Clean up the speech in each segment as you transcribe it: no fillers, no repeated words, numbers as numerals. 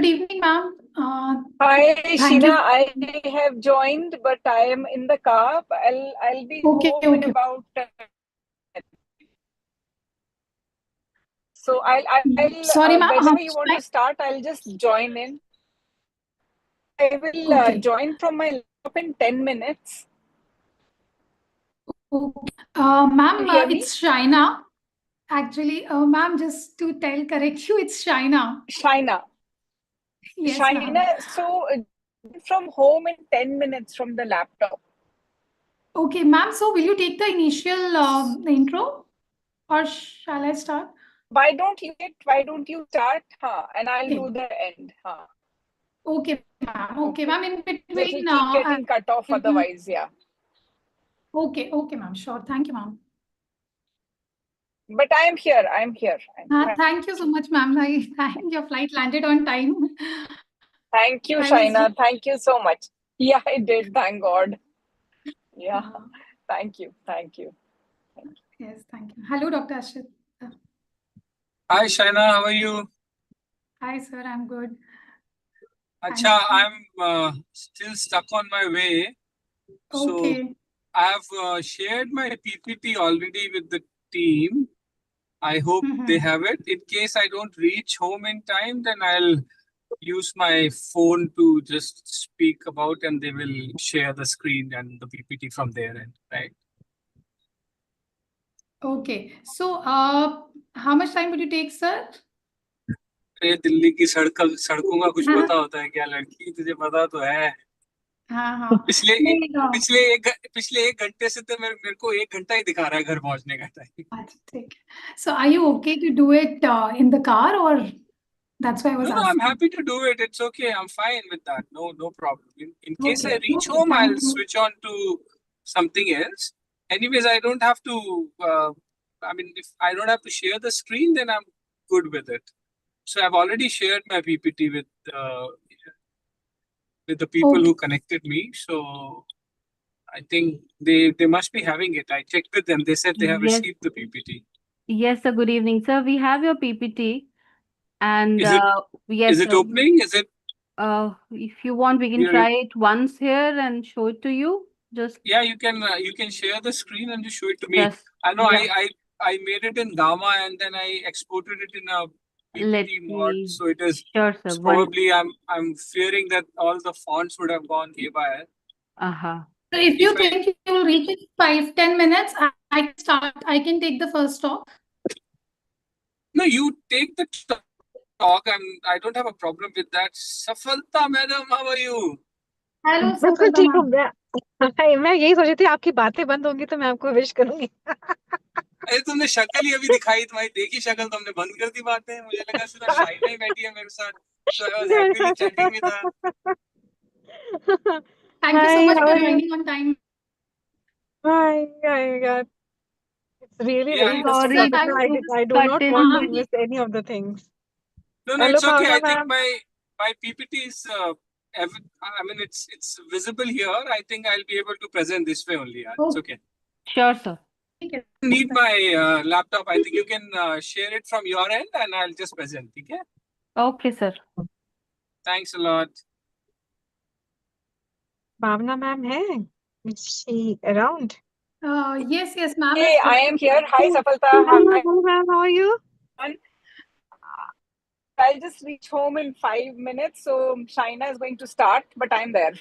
evening, ma'am. Hi, Thank Sheena. you. I have joined, but I am in the car. I'll be Okay, home in okay. about. So I'll Sorry, ma'am. whenever you want to start, I'll just join in. I will Okay. join from my laptop in 10 minutes. Okay. You Ma'am, hear me? it's Shaina. Actually, ma'am, just to correct you, it's Shaina. Shaina. Yes, ma'am. Shaina. So from home in 10 minutes from the laptop. Okay, ma'am. So will you take the initial intro, or shall I start? Why don't you start? Huh, and I'll Okay. do the end. Huh. Okay, ma'am. Okay, Okay. ma'am. In It'll between, keep getting cut off I will. otherwise, yeah. Okay, okay, ma'am. Sure. Thank you, ma'am. But I am here. I'm here. Thank you so much, ma'am. Your flight landed on time. Thank you, I was just. Shaina. Thank you so much. Yeah, I did. Thank God. Yeah. Uh, Thank you. Thank you. yes, thank you. Hello, Dr. Ashit. Hi Shaina, how are you? Hi, sir. I'm good. Acha, Thank you. I'm still stuck on my way. So Okay. I have shared my PPT already with the team. I hope they have it. In case I don't reach home in time, then I'll use my phone to just speak about and they will share the screen and the PPT from their end, right? Okay. So, how much time would you take, sir? अरे दिल्ली की सड़कों का कुछ पता होता है क्या लड़की तुझे पता तो है हाँ हाँ पिछले नहीं पिछले एक घंटे से तो मेरे को एक घंटा ही दिखा रहा है घर पहुंचने का टाइम अच्छा ठीक है. So, are you okay to do it in the car, or that's why I was No, I'm asking? happy to do it. It's okay. I'm fine with that. No problem. In case I Okay. reach Okay. home, I'll Thank you. switch on to something else. Anyways, I don't have to. I mean, if I don't have to share the screen, then I'm good with it. So I've already shared my PPT with the people Okay. who connected me. So I think they must be having it. I checked with them. They said they have Yes, received the PPT. yes, sir. Good evening, sir. We have your PPT, and Is it yes, is it sir. opening? Is it? If you want, we can You're, try it once here and show it to you. Just, Yeah, you can share the screen and just show it to me. just, I know yeah. I made it in Gamma and then I exported it in a Let PPT mod. me. So it is Sure, sir. so probably I'm fearing that all the fonts would have gone haywire. Uh-huh. So, if If you I think you will reach in 5-10 minutes, I can start. I can take the first stop. No, you take the talk. I don't have a problem with that. Safalta, madam, how are you? Hello, बिल्कुल Safalta ठीक हूँ ma'am. मैं यही सोची थी आपकी बातें बंद होंगी तो मैं आपको विश करूंगी अरे तुमने शक्ल ही अभी दिखाई तुम्हारी देखी शक्ल तुमने बंद कर दी बातें मुझे लगा सिर्फ शाइना ही बैठी है मेरे साथ so I was happily chatting with her. Thank you so Hi, much how for are you? joining on time. Hi, God. It's really Yeah, very it's festive Sorry topic. I No, was to I do cut not want to in. miss any of the things. no, Hello, it's okay. I Bhavna think ma'am. my PPT is I mean it's visible here. I think I'll be able to present this way only. Yeah. It's okay. Sure, sir. Okay. Need my laptop. I think you can share it from your end and I'll just present. Okay. Okay, sir. Thanks a lot. Bhavna ma'am hai? Is she around? Yes, ma'am. Hey, I am here. Hi, Safalta. Hi, Hello, ma'am. How are you? everyone. I'll just reach home in 5 minutes. So Shaina is going to start, but I'm there.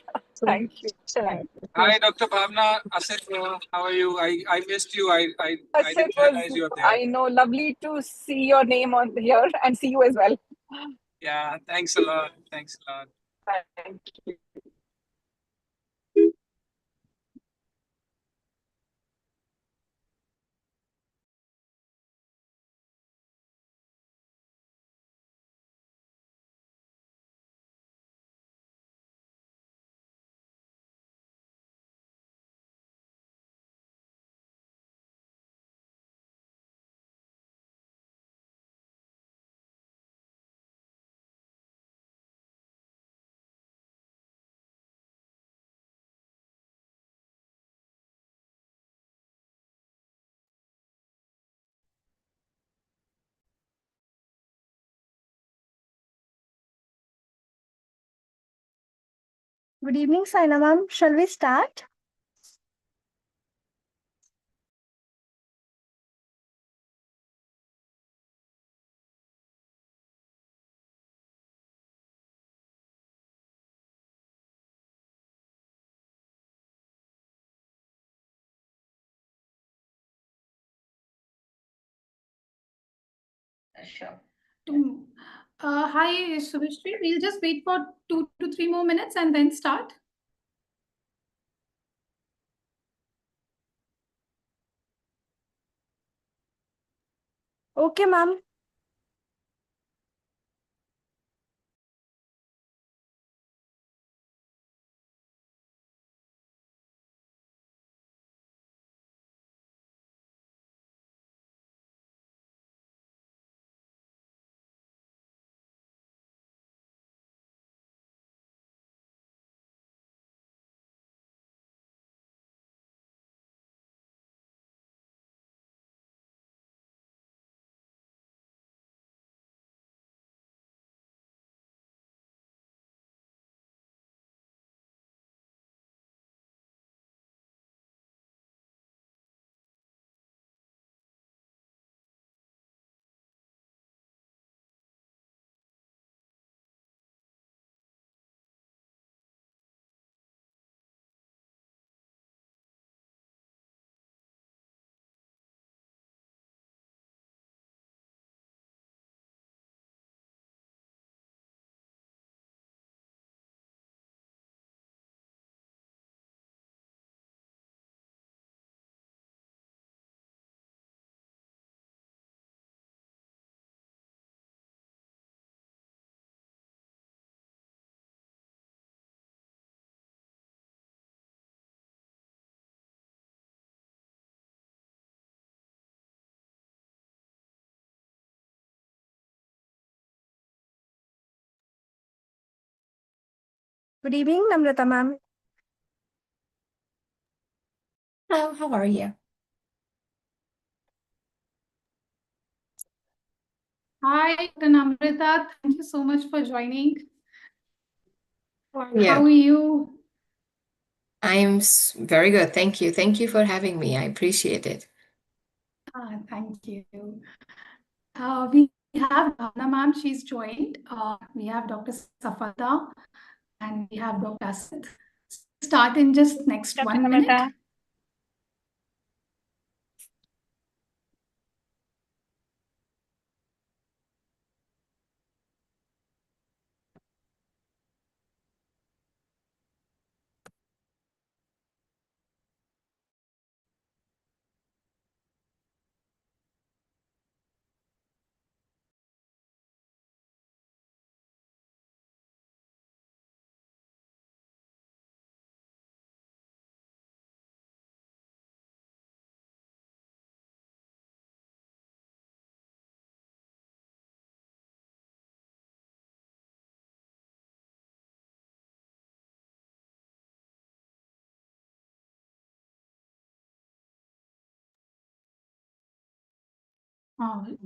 Thank you. Sure. Hi, Dr. Bhavna. Asit, how are you? I missed you. I It didn't was, realize you're there. I know, lovely to see your name on here and see you as well. Yeah, thanks a lot. Thanks a lot. Thank you. Good evening, Saina ma'am. Shall we start? Sure. Hi, Subhishri. We'll just wait for 2 to 3 more minutes and then start. Okay, ma'am. Good evening, Namrata ma'am. How are you? Hi, Dr. Namrata. Thank you so much for joining. Yeah, How are you? I'm very good. Thank you. Thank you for having me. I appreciate it. Thank you. We have Bhavna ma'am. She's joined. We have Dr. Safalta and we have Dr. Asit. Start in just next Dr. 1 minute. Namrata.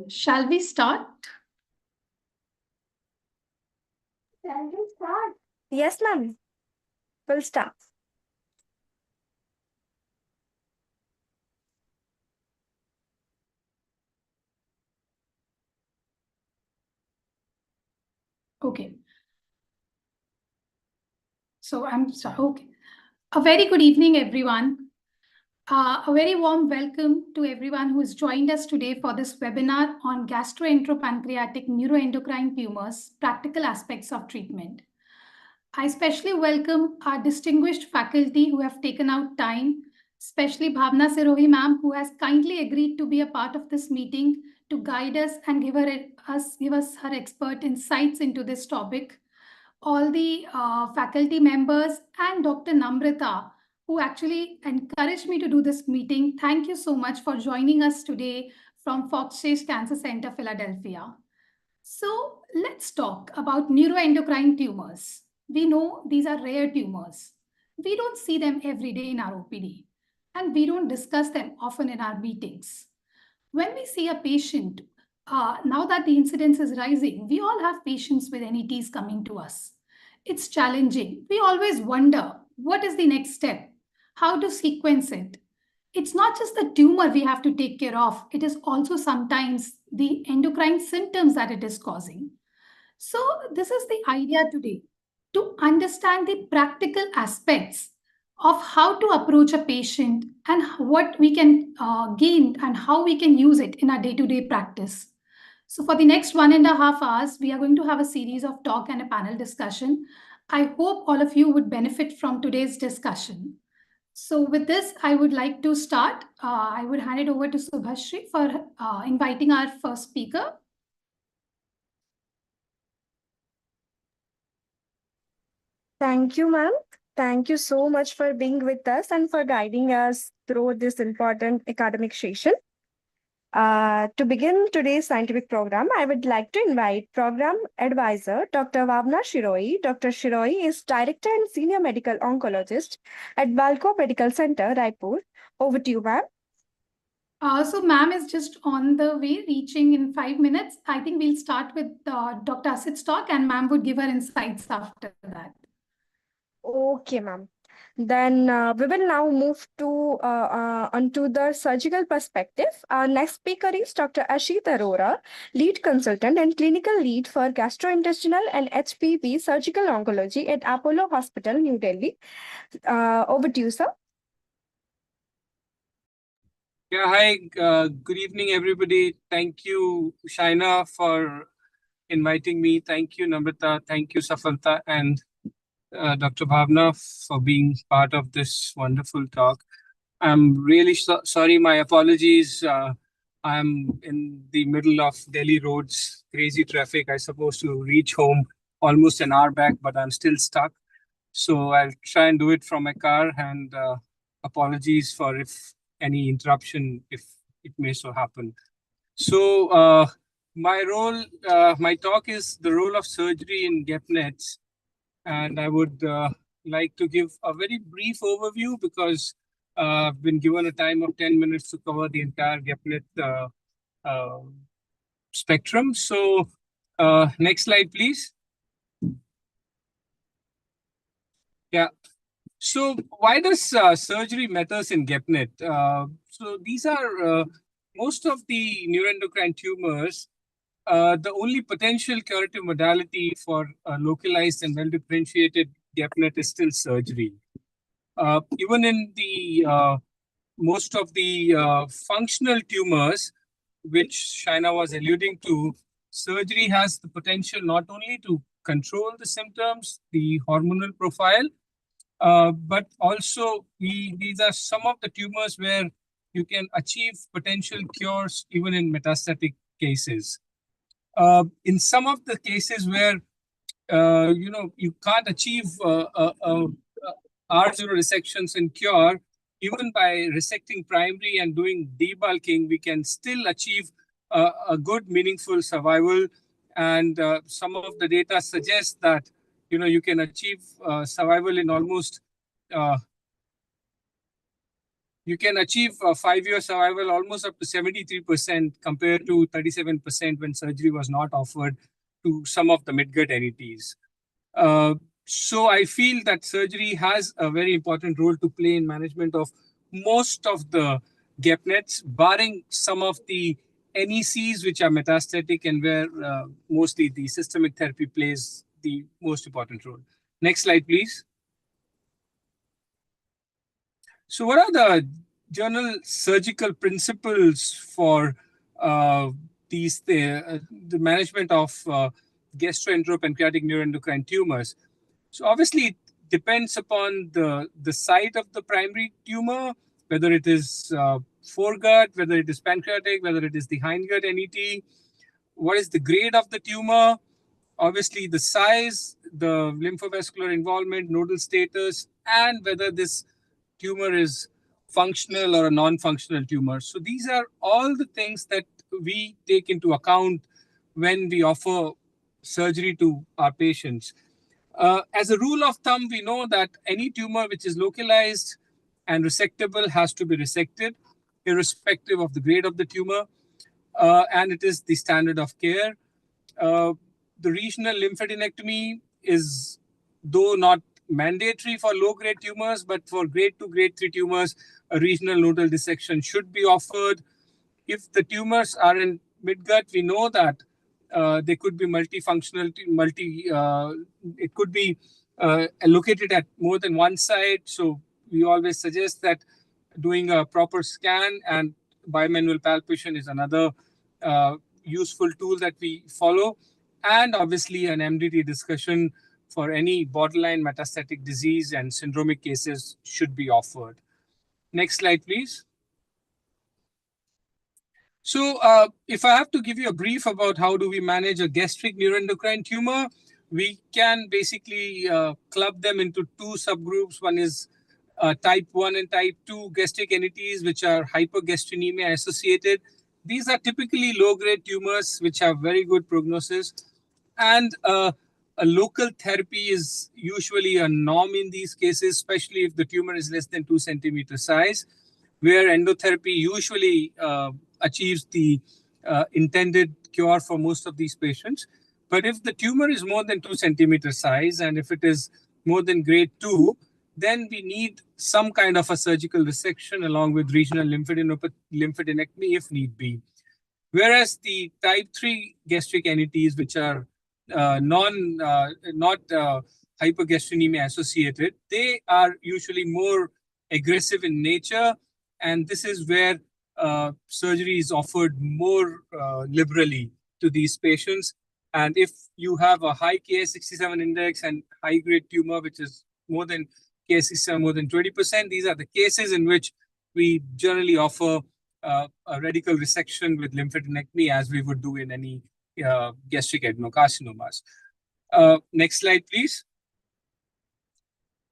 Shall we start? Shall we start? Yes, ma'am. We'll start. Okay. So I'm sorry. Okay. A very good evening, everyone. A very warm welcome to everyone who has joined us today for this webinar on gastroenteropancreatic neuroendocrine tumors, practical aspects of treatment. I especially welcome our distinguished faculty who have taken out time, especially Bhavna Sirohi ma'am, who has kindly agreed to be a part of this meeting to guide us and give us her expert insights into this topic. All the faculty members and Dr. Namrata, who actually encouraged me to do this meeting. Thank you so much for joining us today from Fox Chase Cancer Center, Philadelphia. So let's talk about neuroendocrine tumors. We know these are rare tumors. We don't see them every day in our OPD, and we don't discuss them often in our meetings. When we see a patient, now that the incidence is rising, we all have patients with NETs coming to us. it's challenging. We always wonder, what is the next step? How to sequence it? It's not just the tumor we have to take care of, it is also sometimes the endocrine symptoms that it is causing. So, this is the idea today, to understand the practical aspects of how to approach a patient and what we can gain and how we can use it in our day to day practice. So, for the next 1.5 hours, we are going to have a series of talk and a panel discussion. I hope all of you would benefit from today's discussion. So, with this, I would like to start. I would hand it over to Subhashri for inviting our first speaker. Thank you, ma'am. Thank you so much for being with us and for guiding us through this important academic session. To begin today's scientific program, I would like to invite Program Advisor Dr. Bhavna Shiroi. Dr. Shiroi is Director and Senior Medical Oncologist at Balco Medical Center, Raipur. Over to you, ma'am. So, ma'am is just on the way, reaching in 5 minutes. I think we'll start with Dr. Asit's talk, and ma'am would give her insights after that. Okay, ma'am. Then we will now move to onto the surgical perspective. Our next speaker is Dr. Ashit Arora, lead consultant and clinical lead for gastrointestinal and HPV surgical oncology at Apollo Hospital, New Delhi. Over to you, sir. Yeah, hi. Good evening, everybody. Thank you, Shaina, for inviting me. Thank you, Namrata. Thank you, Safalta, and Dr. Bhavna for being part of this wonderful talk. I'm really sorry. My apologies. I'm in the middle of Delhi roads, crazy traffic. I'm supposed to reach home almost an hour back, but I'm still stuck. So I'll try and do it from my car, and apologies for if any interruption, if it may so happen. So my role, my talk is the role of surgery in GEP-NETs. And I would like to give a very brief overview because I've been given a time of 10 minutes to cover the entire GEP-NET spectrum. So next slide, please. Yeah. So why does surgery matters in GEP-NET? So these are most of the neuroendocrine tumors. The only potential curative modality for localized and well-differentiated GEP-NET is still surgery. Even in the most of the functional tumors, which Shaina was alluding to, surgery has the potential not only to control the symptoms, the hormonal profile, but also these are some of the tumors where you can achieve potential cures even in metastatic cases. In some of the cases where you can't achieve R0 resections and cure, even by resecting primary and doing debulking, we can still achieve a good, meaningful survival. And some of the data suggests that you can achieve survival in almost you can achieve a 5-year survival almost up to 73% compared to 37% when surgery was not offered to some of the mid-gut NETs. So I feel that surgery has a very important role to play in management of most of the GEP-NETs, barring some of the NECs which are metastatic and where mostly the systemic therapy plays the most important role. Next slide, please. So what are the general surgical principles for the management of gastroenteropancreatic neuroendocrine tumors? So obviously it depends upon the site of the primary tumor, whether it is foregut, whether it is pancreatic, whether it is the hindgut NET, what is the grade of the tumor, obviously the size, the lymphovascular involvement, nodal status, and whether this tumor is functional or a non-functional tumor. So these are all the things that we take into account when we offer surgery to our patients. As a rule of thumb, we know that any tumor which is localized and resectable has to be resected, irrespective of the grade of the tumor, and it is the standard of care. The regional lymphadenectomy is though not mandatory for low-grade tumors, but for grade 2, grade 3 tumors, a regional nodal dissection should be offered. If the tumors are in midgut, we know that they could be multifunctional, it could be located at more than one site. So we always suggest that doing a proper scan and bimanual palpation is another useful tool that we follow. And obviously an MDT discussion for any borderline metastatic disease and syndromic cases should be offered. Next slide, please. So if I have to give you a brief about how do we manage a gastric neuroendocrine tumor, we can basically club them into two subgroups. One is type 1 and type 2 gastric entities, which are hypergastrinemia associated. These are typically low-grade tumors, which have very good prognosis. And a local therapy is usually a norm in these cases, especially if the tumor is less than 2 centimeter size, where endotherapy usually achieves the intended cure for most of these patients. But if the tumor is more than 2 centimeter size, and if it is more than grade 2, then we need some kind of a surgical resection along with regional lymphadenectomy if need be. Whereas the type 3 gastric entities, which are not hypergastrinemia associated, they are usually more aggressive in nature, and this is where surgery is offered more liberally to these patients. And if you have a high Ki-67 index and high-grade tumor, which is more than Ki-67 more than 20%, these are the cases in which we generally offer a radical resection with lymphadenectomy, as we would do in any gastric adenocarcinomas. Next slide, please.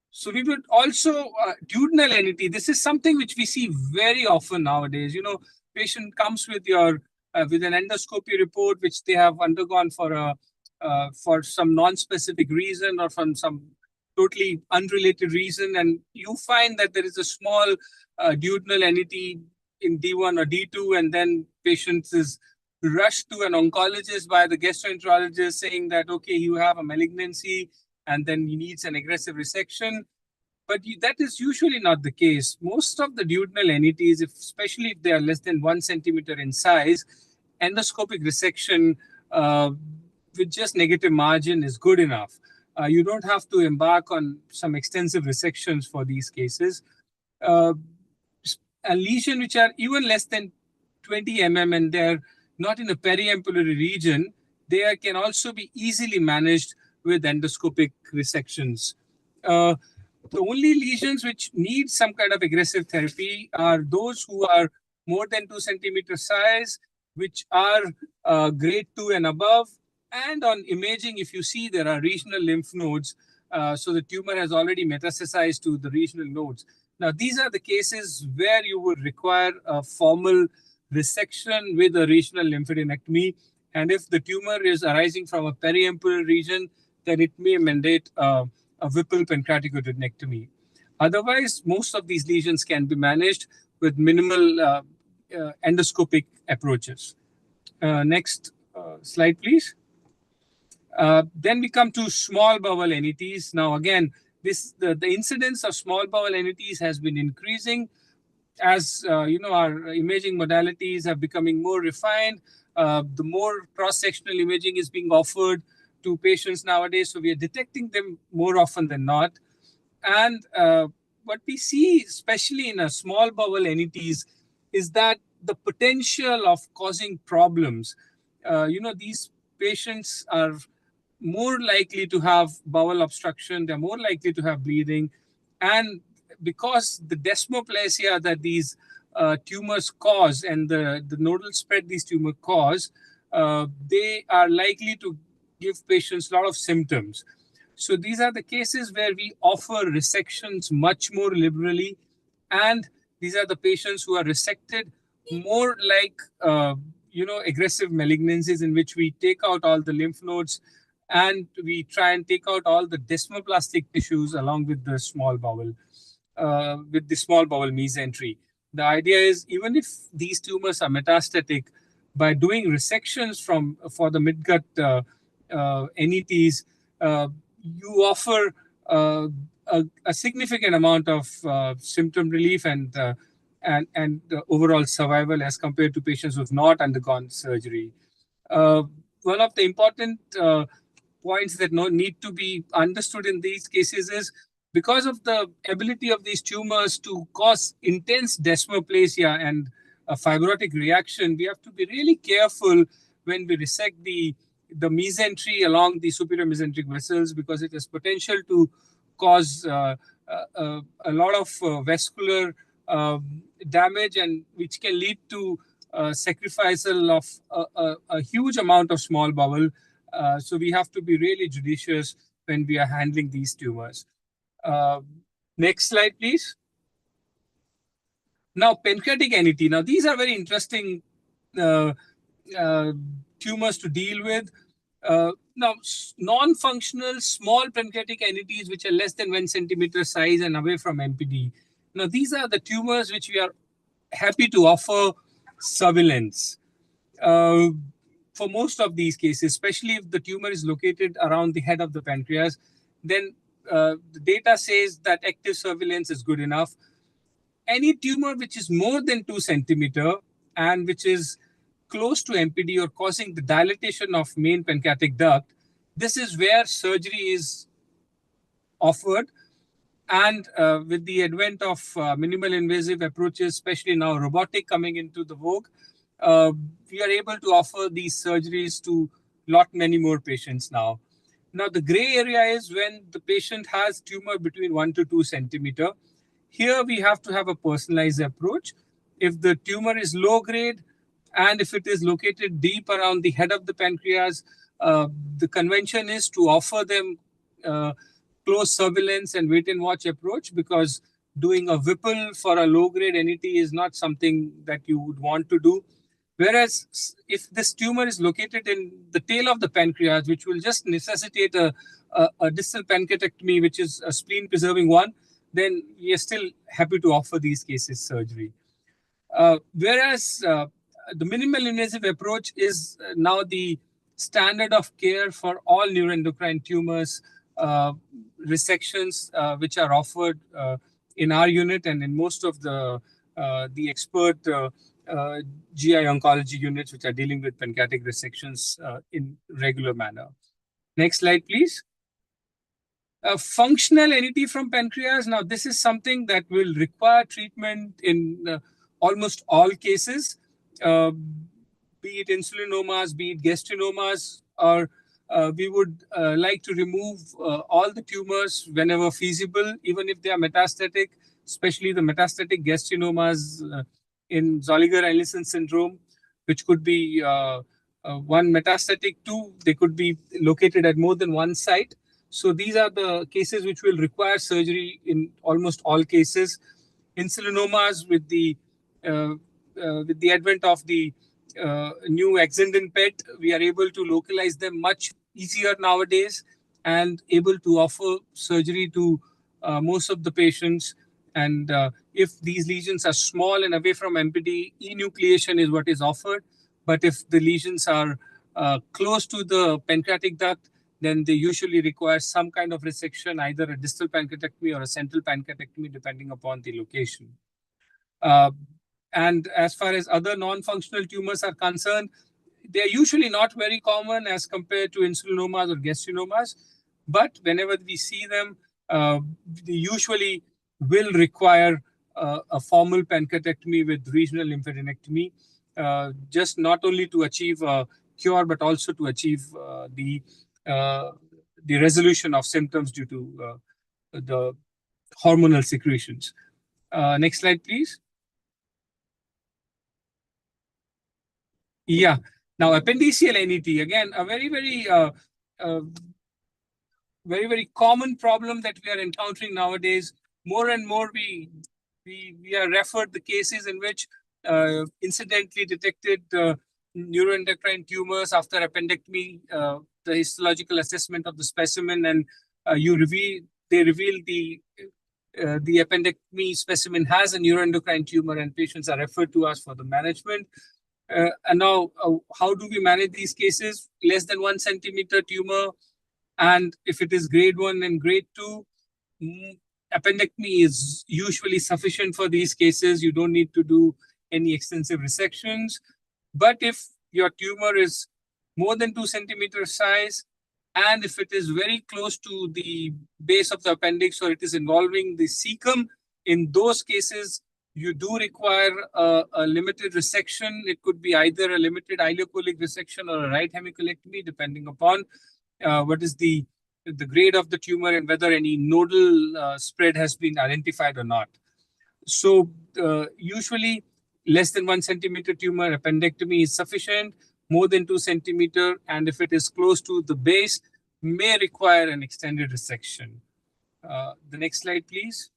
So we would also, duodenal entity, this is something which we see very often nowadays. You know, patient comes with your with an endoscopy report, which they have undergone for some non-specific reason or from some totally unrelated reason, and you find that there is a small duodenal entity in D1 or D2, and then patient is rushed to an oncologist by the gastroenterologist saying that, okay, you have a malignancy, and then he needs an aggressive resection. But that is usually not the case. Most of the duodenal entities, especially if they are less than 1 centimeter in size, endoscopic resection with just negative margin is good enough. You don't have to embark on some extensive resections for these cases. A lesion which are even less than 20 mm and they're not in a periampullary region, they can also be easily managed with endoscopic resections. The only lesions which need some kind of aggressive therapy are those who are more than 2 centimeter size, which are grade 2 and above. And on imaging, if you see there are regional lymph nodes, so the tumor has already metastasized to the regional nodes. Now, these are the cases where you would require a formal resection with a regional lymphadenectomy. And if the tumor is arising from a periampullar region, then it may mandate a Whipple pancreatic ureterectomy. Otherwise, most of these lesions can be managed with minimal endoscopic approaches. Next slide, please. Then we come to small bowel entities. Now, again, the incidence of small bowel entities has been increasing as our imaging modalities are becoming more refined. The more cross-sectional imaging is being offered to patients nowadays, so we are detecting them more often than not. And what we see, especially in a small bowel entities, is that the potential of causing problems. These patients are more likely to have bowel obstruction, they're more likely to have bleeding, and because the desmoplasia that these tumors cause and the nodal spread these tumors cause, they are likely to give patients a lot of symptoms. So these are the cases where we offer resections much more liberally, and these are the patients who are resected more like aggressive malignancies, in which we take out all the lymph nodes and we try and take out all the desmoplastic tissues along with the small bowel, mesentery. The idea is, even if these tumors are metastatic, by doing resections for the midgut entities, you offer a significant amount of symptom relief and overall survival as compared to patients who have not undergone surgery. One of the important points that need to be understood in these cases is because of the ability of these tumors to cause intense desmoplasia and a fibrotic reaction, we have to be really careful when we resect the mesentery along the superior mesenteric vessels, because it has potential to cause a lot of vascular damage, and which can lead to sacrifical of a huge amount of small bowel. So we have to be really judicious when we are handling these tumors. Next slide, please. Now, pancreatic NET. Now, these are very interesting tumors to deal with. Now, non-functional small pancreatic NETs, which are less than 1 centimeter size and away from MPD. Now, these are the tumors which we are happy to offer surveillance. For most of these cases, especially if the tumor is located around the head of the pancreas, then the data says that active surveillance is good enough. Any tumor which is more than 2 centimeter and which is close to MPD or causing the dilatation of main pancreatic duct, this is where surgery is offered. And with the advent of minimal invasive approaches, especially now robotic coming into the vogue, we are able to offer these surgeries to many more patients now. Now, the gray area is when the patient has tumor between 1 to 2 centimeter. Here, we have to have a personalized approach. If the tumor is low grade and if it is located deep around the head of the pancreas, the convention is to offer them close surveillance and wait and watch approach, because doing a Whipple for a low grade NET is not something that you would want to do. Whereas if this tumor is located in the tail of the pancreas, which will just necessitate a distal pancreatectomy, which is a spleen preserving one, then we are still happy to offer these cases surgery. Whereas the minimal invasive approach is now the standard of care for all neuroendocrine tumors, resections which are offered in our unit and in most of the expert GI oncology units which are dealing with pancreatic resections in regular manner. Next slide, please. Functional NET from pancreas. Now, this is something that will require treatment in almost all cases, be it insulinomas, be it gastrinomas, or we would like to remove all the tumors whenever feasible, even if they are metastatic, especially the metastatic gastrinomas in Zolliger-Ellison syndrome, which could be one metastatic, two, they could be located at more than one site. So these are the cases which will require surgery in almost all cases. Insulinomas, with the advent of the new Exendin PET, we are able to localize them much easier nowadays and able to offer surgery to most of the patients. And if these lesions are small and away from MPD, enucleation is what is offered. But if the lesions are close to the pancreatic duct, then they usually require some kind of resection, either a distal pancreatectomy or a central pancreatectomy, depending upon the location. And as far as other non-functional tumors are concerned, they are usually not very common as compared to insulinomas or gastrinomas. But whenever we see them, they usually will require a formal pancreatectomy with regional lymphadenectomy, just not only to achieve a cure, but also to achieve the resolution of symptoms due to the hormonal secretions. Next slide, please. Yeah. Now, appendiceal NET, again, a very common problem that we are encountering nowadays. More and more, we are referred the cases in which incidentally detected neuroendocrine tumors after appendectomy, the histological assessment of the specimen, and they reveal the appendectomy specimen has a neuroendocrine tumor, and patients are referred to us for the management. And now, how do we manage these cases? Less than 1 centimeter tumor, And if it is grade 1 and grade 2, appendectomy is usually sufficient for these cases. You don't need to do any extensive resections. But if your tumor is more than 2 centimeter size, and if it is very close to the base of the appendix or it is involving the cecum, in those cases, you do require a limited resection. It could be either a limited ileocholic resection or a right hemicolectomy, depending upon what is the grade of the tumor and whether any nodal spread has been identified or not. So usually less than 1 centimeter tumor, appendectomy is sufficient. More than 2 centimeter, and if it is close to the base, may require an extended resection. The next slide, please.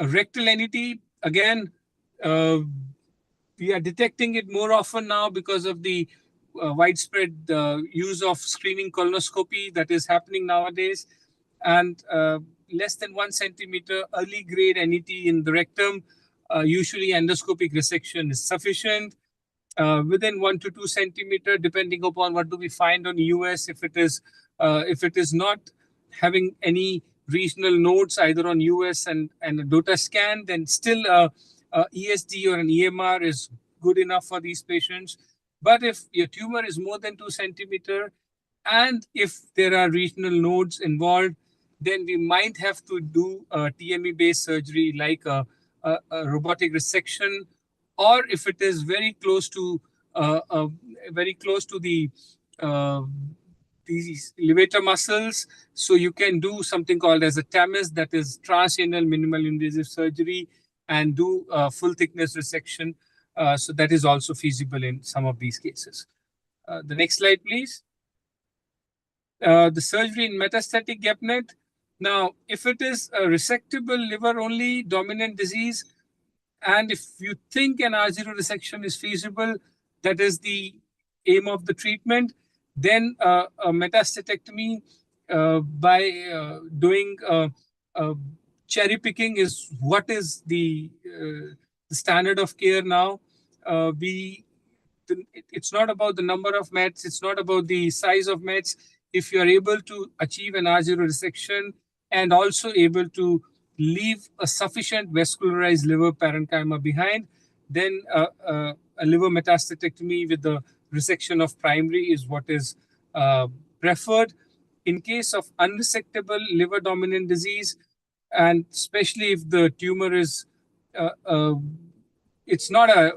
Rectal NET, again, we are detecting it more often now because of the widespread use of screening colonoscopy that is happening nowadays. And less than 1 centimeter early grade NET in the rectum, usually endoscopic resection is sufficient. Within 1 to 2 centimeter, depending upon what do we find on US, if it is not having any regional nodes either on US and a DOTA scan, then still ESD or an EMR is good enough for these patients. But if your tumor is more than 2 centimeter, and if there are regional nodes involved, then we might have to do a TME-based surgery like a robotic resection, or if it is very close to these levator muscles, so you can do something called as a TAMIS, that is transcranial minimal invasive surgery, and do full thickness resection. So that is also feasible in some of these cases. The next slide, please. The surgery in metastatic GEP-NET. Now, if it is a resectable liver-only dominant disease, and if you think an R0 resection is feasible, that is the aim of the treatment, then a metastatectomy by doing cherry picking is what is the standard of care now. It's not about the number of mets, it's not about the size of mets. If you are able to achieve an R0 resection and also able to leave a sufficient vascularized liver parenchyma behind, then a liver metastatectomy with the resection of primary is what is preferred. In case of unresectable liver dominant disease, and especially if the tumor is, it's not a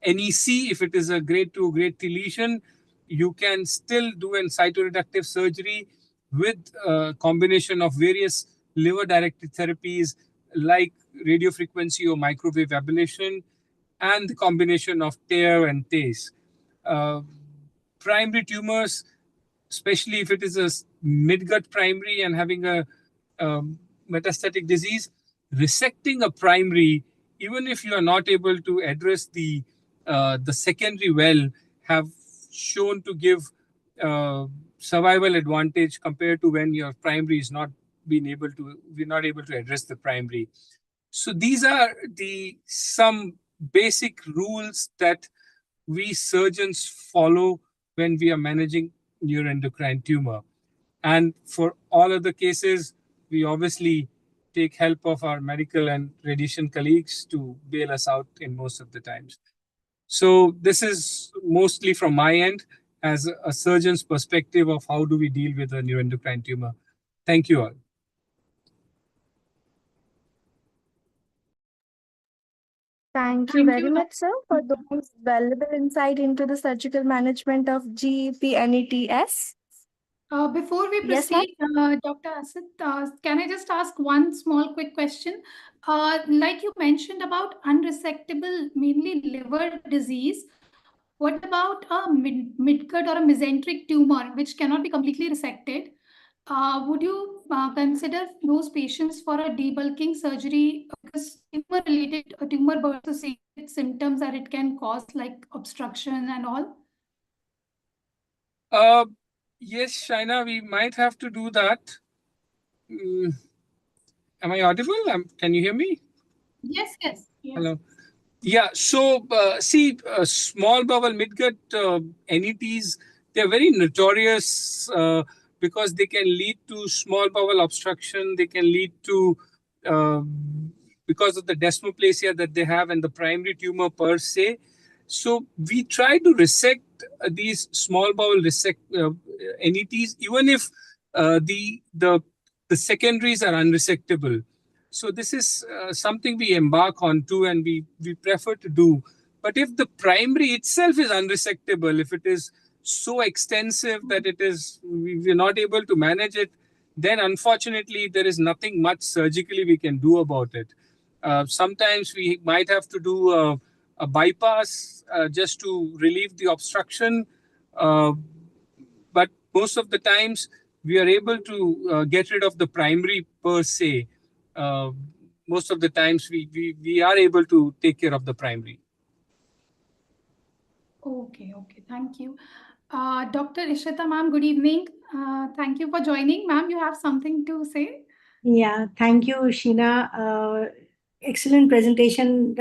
NEC, if it is a grade 2, grade 3 lesion, you can still do an cytoreductive surgery with a combination of various liver-directed therapies like radiofrequency or microwave ablation, and the combination of TARE and TACE. Primary tumors, especially if it is a midgut primary and having a metastatic disease, resecting a primary, even if you are not able to address the secondary well, have shown to give survival advantage compared to when your primary is not able to address the primary. So these are some basic rules that we surgeons follow when we are managing neuroendocrine tumor. And for all other cases, we obviously take help of our medical and radiation colleagues to bail us out in most of the times. So this is mostly from my end as a surgeon's perspective of how do we deal with a neuroendocrine tumor. Thank you all. Thank you very much, sir, for those valuable insight into the surgical management of GEP-NETs. Before we Yes, ma'am. proceed, Dr. Asit, can I just ask one small quick question? Like you mentioned about unresectable, mainly liver disease, what about a midgut or a mesenteric tumor, which cannot be completely resected? Would you consider those patients for a debulking surgery? Because tumor-related, tumor-associated symptoms that it can cause, like obstruction and all? Yes, Shaina, we might have to do that. Am I audible? Can you hear me? Yes. Hello. Yeah, so see, small bowel midgut NETs they're very notorious because they can lead to small bowel obstruction. They can lead to, because of the desmoplasia that they have and the primary tumor per se. So we try to resect these small bowel NETs, even if the secondaries are unresectable. So this is something we embark on too, and we prefer to do. But if the primary itself is unresectable, if it is so extensive that we're not able to manage it, then unfortunately there is nothing much surgically we can do about it. Sometimes we might have to do a bypass just to relieve the obstruction. But most of the times we are able to get rid of the primary per se. Most of the times we are able to take care of the primary. Okay, thank you. Dr. Ishrita ma'am, good evening. Thank you for joining. Ma'am, you have something to say? Yeah, thank you, Sheena. Excellent presentation,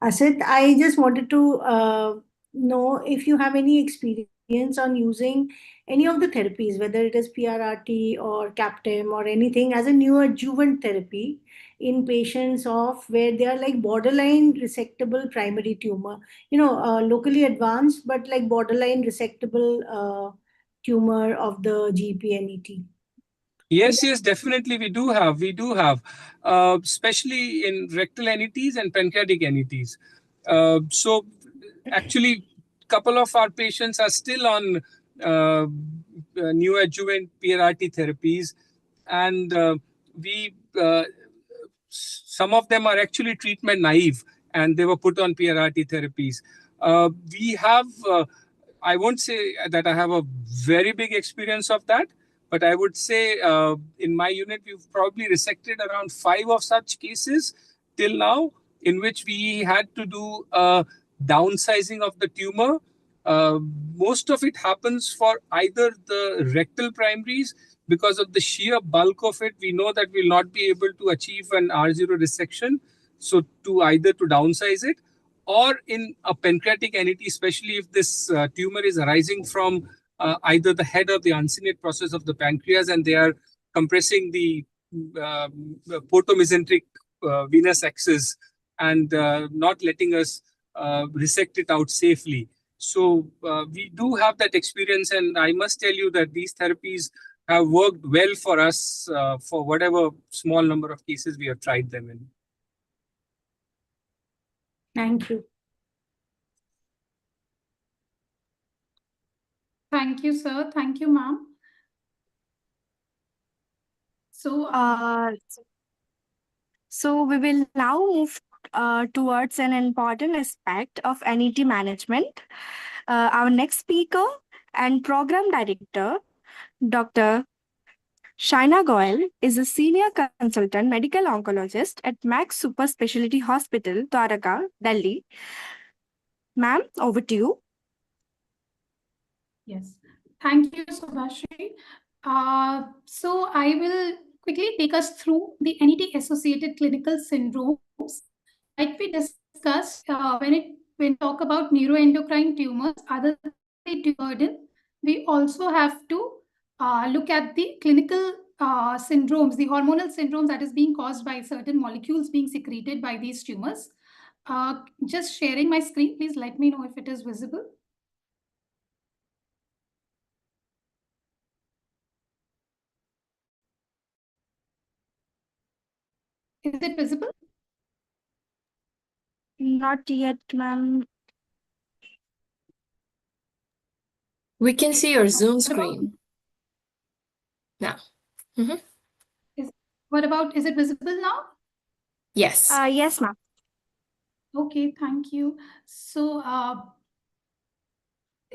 Asit. I just wanted to know if you have any experience on using any of the therapies, whether it is PRRT or CAPTEM or anything, as a neoadjuvant therapy in patients where they are like borderline resectable primary tumor, locally advanced, but like borderline resectable tumor of the GPNET. Yes, definitely we do have, especially in rectal NETs and pancreatic NETs. So actually, a couple of our patients are still on neoadjuvant PRRT therapies, and some of them are actually treatment naive, and they were put on PRRT therapies. We have, I won't say that I have a very big experience of that, but I would say in my unit, we've probably resected around 5 of such cases till now, in which we had to do a downsizing of the tumor. Most of it happens for either the rectal primaries. Because of the sheer bulk of it, we know that we'll not be able to achieve an R0 resection. So either to downsize it, or in a pancreatic NET, especially if this tumor is arising from either the head or the uncinate process of the pancreas, and they are compressing the portomesenteric venous axis and not letting us resect it out safely. So we do have that experience, and I must tell you that these therapies have worked well for us for whatever small number of cases we have tried them in. Thank you. Thank you, sir. Thank you, ma'am. So we will now move towards an important aspect of NET management. Our next speaker and program director, Dr. Shaina Goyal, is a senior consultant medical oncologist at Max Super Specialty Hospital, Dwarka, Delhi. Ma'am, over to you. Yes, thank you, Subhashri. So I will quickly take us through the NET-associated clinical syndromes. Like we discussed, when we talk about neuroendocrine tumors, other than the burden, we also have to look at the clinical syndromes, the hormonal syndromes that is being caused by certain molecules being secreted by these tumors. Just sharing my screen, please let me know if it is visible. Is it visible? Not yet, ma'am. We can see your Zoom screen now. What about, is it visible now? Yes. Yes, ma'am. Okay, thank you. So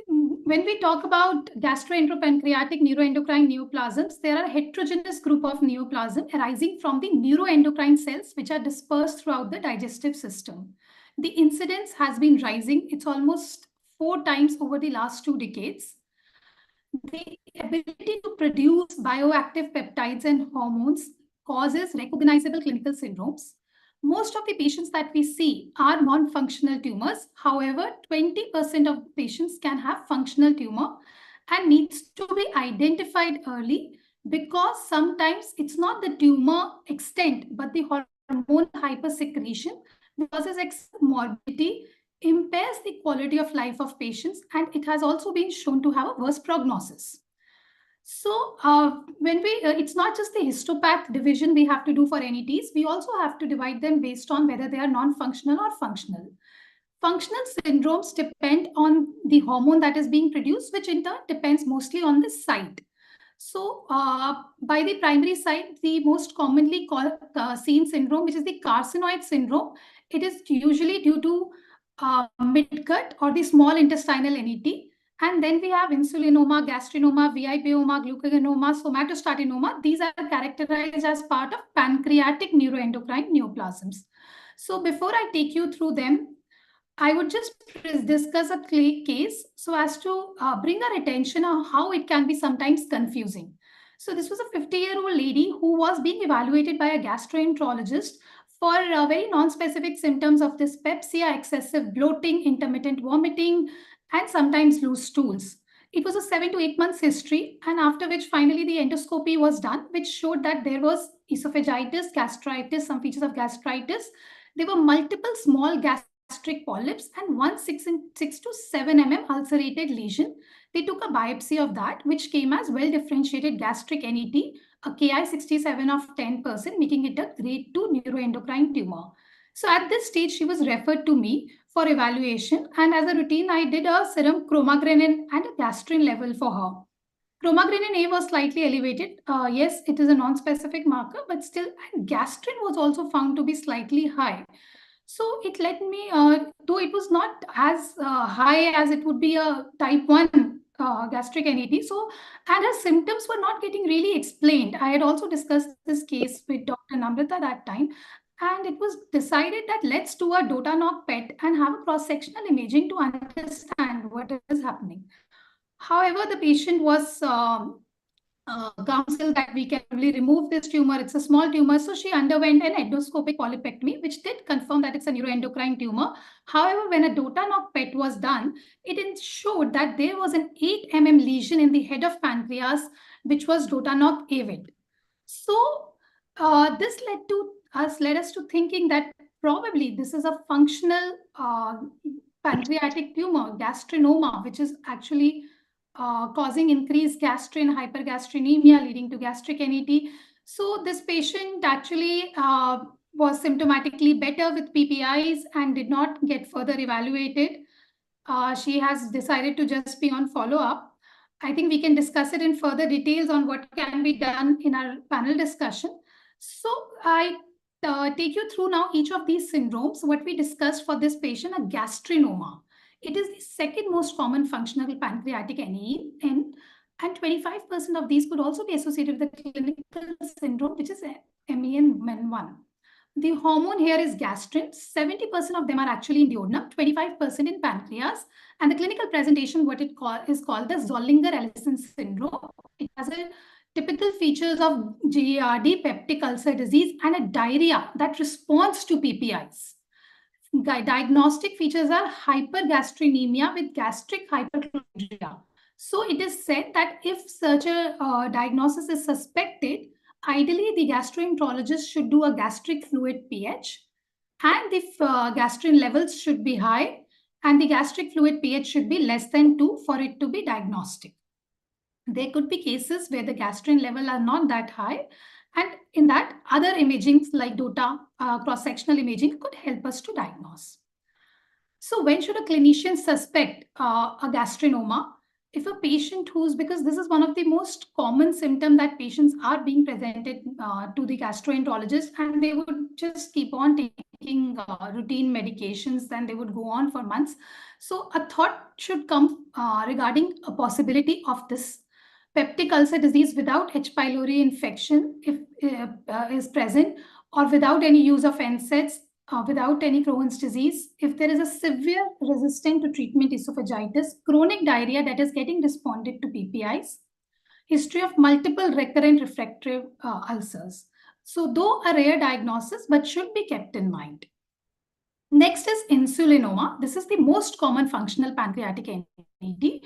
when we talk about gastroenteropancreatic neuroendocrine neoplasms, there are a heterogeneous group of neoplasm arising from the neuroendocrine cells which are dispersed throughout the digestive system. The incidence has been rising. It's almost 4 times over the last 2 decades. The ability to produce bioactive peptides and hormones causes recognizable clinical syndromes. Most of the patients that we see are non-functional tumors. However, 20% of patients can have functional tumor. and needs to be identified early, because sometimes it's not the tumor extent, but the hormone hypersecretion causes excess morbidity, impairs the quality of life of patients, and it has also been shown to have a worse prognosis. So when it's not just the histopath division we have to do for NETs, we also have to divide them based on whether they are non-functional or functional. Functional syndromes depend on the hormone that is being produced, which in turn depends mostly on the site. So by the primary site, the most commonly seen syndrome, which is the carcinoid syndrome, it is usually due to midgut or the small intestinal NET. And then we have insulinoma, gastrinoma, VIPoma, glucagonoma, somatostatinoma. These are characterized as part of pancreatic neuroendocrine neoplasms. So before I take you through them, I would just discuss a case so as to bring our attention on how it can be sometimes confusing. So this was a 50-year-old lady who was being evaluated by a gastroenterologist for very non-specific symptoms of dyspepsia, excessive bloating, intermittent vomiting, and sometimes loose stools. It was a 7 to 8 months history, and after which finally the endoscopy was done, which showed that there was esophagitis, gastritis, some features of gastritis. There were multiple small gastric polyps and one 6 to 7 mm ulcerated lesion. They took a biopsy of that, which came as well-differentiated gastric NET, a Ki 67 of 10%, making it a grade 2 neuroendocrine tumor. So at this stage, she was referred to me for evaluation, and as a routine, I did a serum chromogranin and a gastrin level for her. Chromogranin A was slightly elevated. Yes, it is a non-specific marker, but still, and gastrin was also found to be slightly high. So it led me, though it was not as high as it would be a type 1 gastric NET. So, and her symptoms were not getting really explained. I had also discussed this case with Dr. Namrata that time. And it was decided that let's do a DOTA-NOC PET and have a cross-sectional imaging to understand what is happening. However, the patient was counsel that we can really remove this tumor. It's a small tumor. So she underwent an endoscopic polypectomy, which did confirm that it's a neuroendocrine tumor. However, when a DOTA-NOC PET was done, it showed that there was an 8 mm lesion in the head of pancreas, which was DOTA-NOC avid. So this led us to thinking that probably this is a functional pancreatic tumor, gastrinoma, which is actually causing increased gastrin, hypergastrinemia, leading to gastric NET. So this patient actually was symptomatically better with PPIs and did not get further evaluated. She has decided to just be on follow-up. I think we can discuss it in further details on what can be done in our panel discussion. So I take you through now each of these syndromes. What we discussed for this patient, a gastrinoma. It is the second most common functional pancreatic NET, and 25% of these could also be associated with the clinical syndrome, which is MEN1. The hormone here is gastrin. 70% of them are actually in duodenum, 25% in pancreas. And the clinical presentation, what is called the Zollinger-Ellison syndrome. It has a typical features of GERD, peptic ulcer disease, and a diarrhea that responds to PPIs. Diagnostic features are hypergastrinemia with gastric hyperchondria. So it is said that if such a diagnosis is suspected, ideally the gastroenterologist should do a gastric fluid pH, and the gastrin levels should be high, and the gastric fluid pH should be less than 2 for it to be diagnostic. There could be cases where the gastrin level are not that high, and in that, other imagings like DOTA, cross-sectional imaging could help us to diagnose. So when should a clinician suspect a gastrinoma? If a patient because this is one of the most common symptoms that patients are being presented to the gastroenterologist, and they would just keep on taking routine medications, and they would go on for months. So a thought should come regarding a possibility of this peptic ulcer disease without H. pylori infection if is present, or without any use of NSAIDs, without any Crohn's disease, if there is a severe resistant to treatment esophagitis, chronic diarrhea that is getting responded to PPIs, history of multiple recurrent refractory ulcers. So though a rare diagnosis, but should be kept in mind. Next is insulinoma. This is the most common functional pancreatic NET.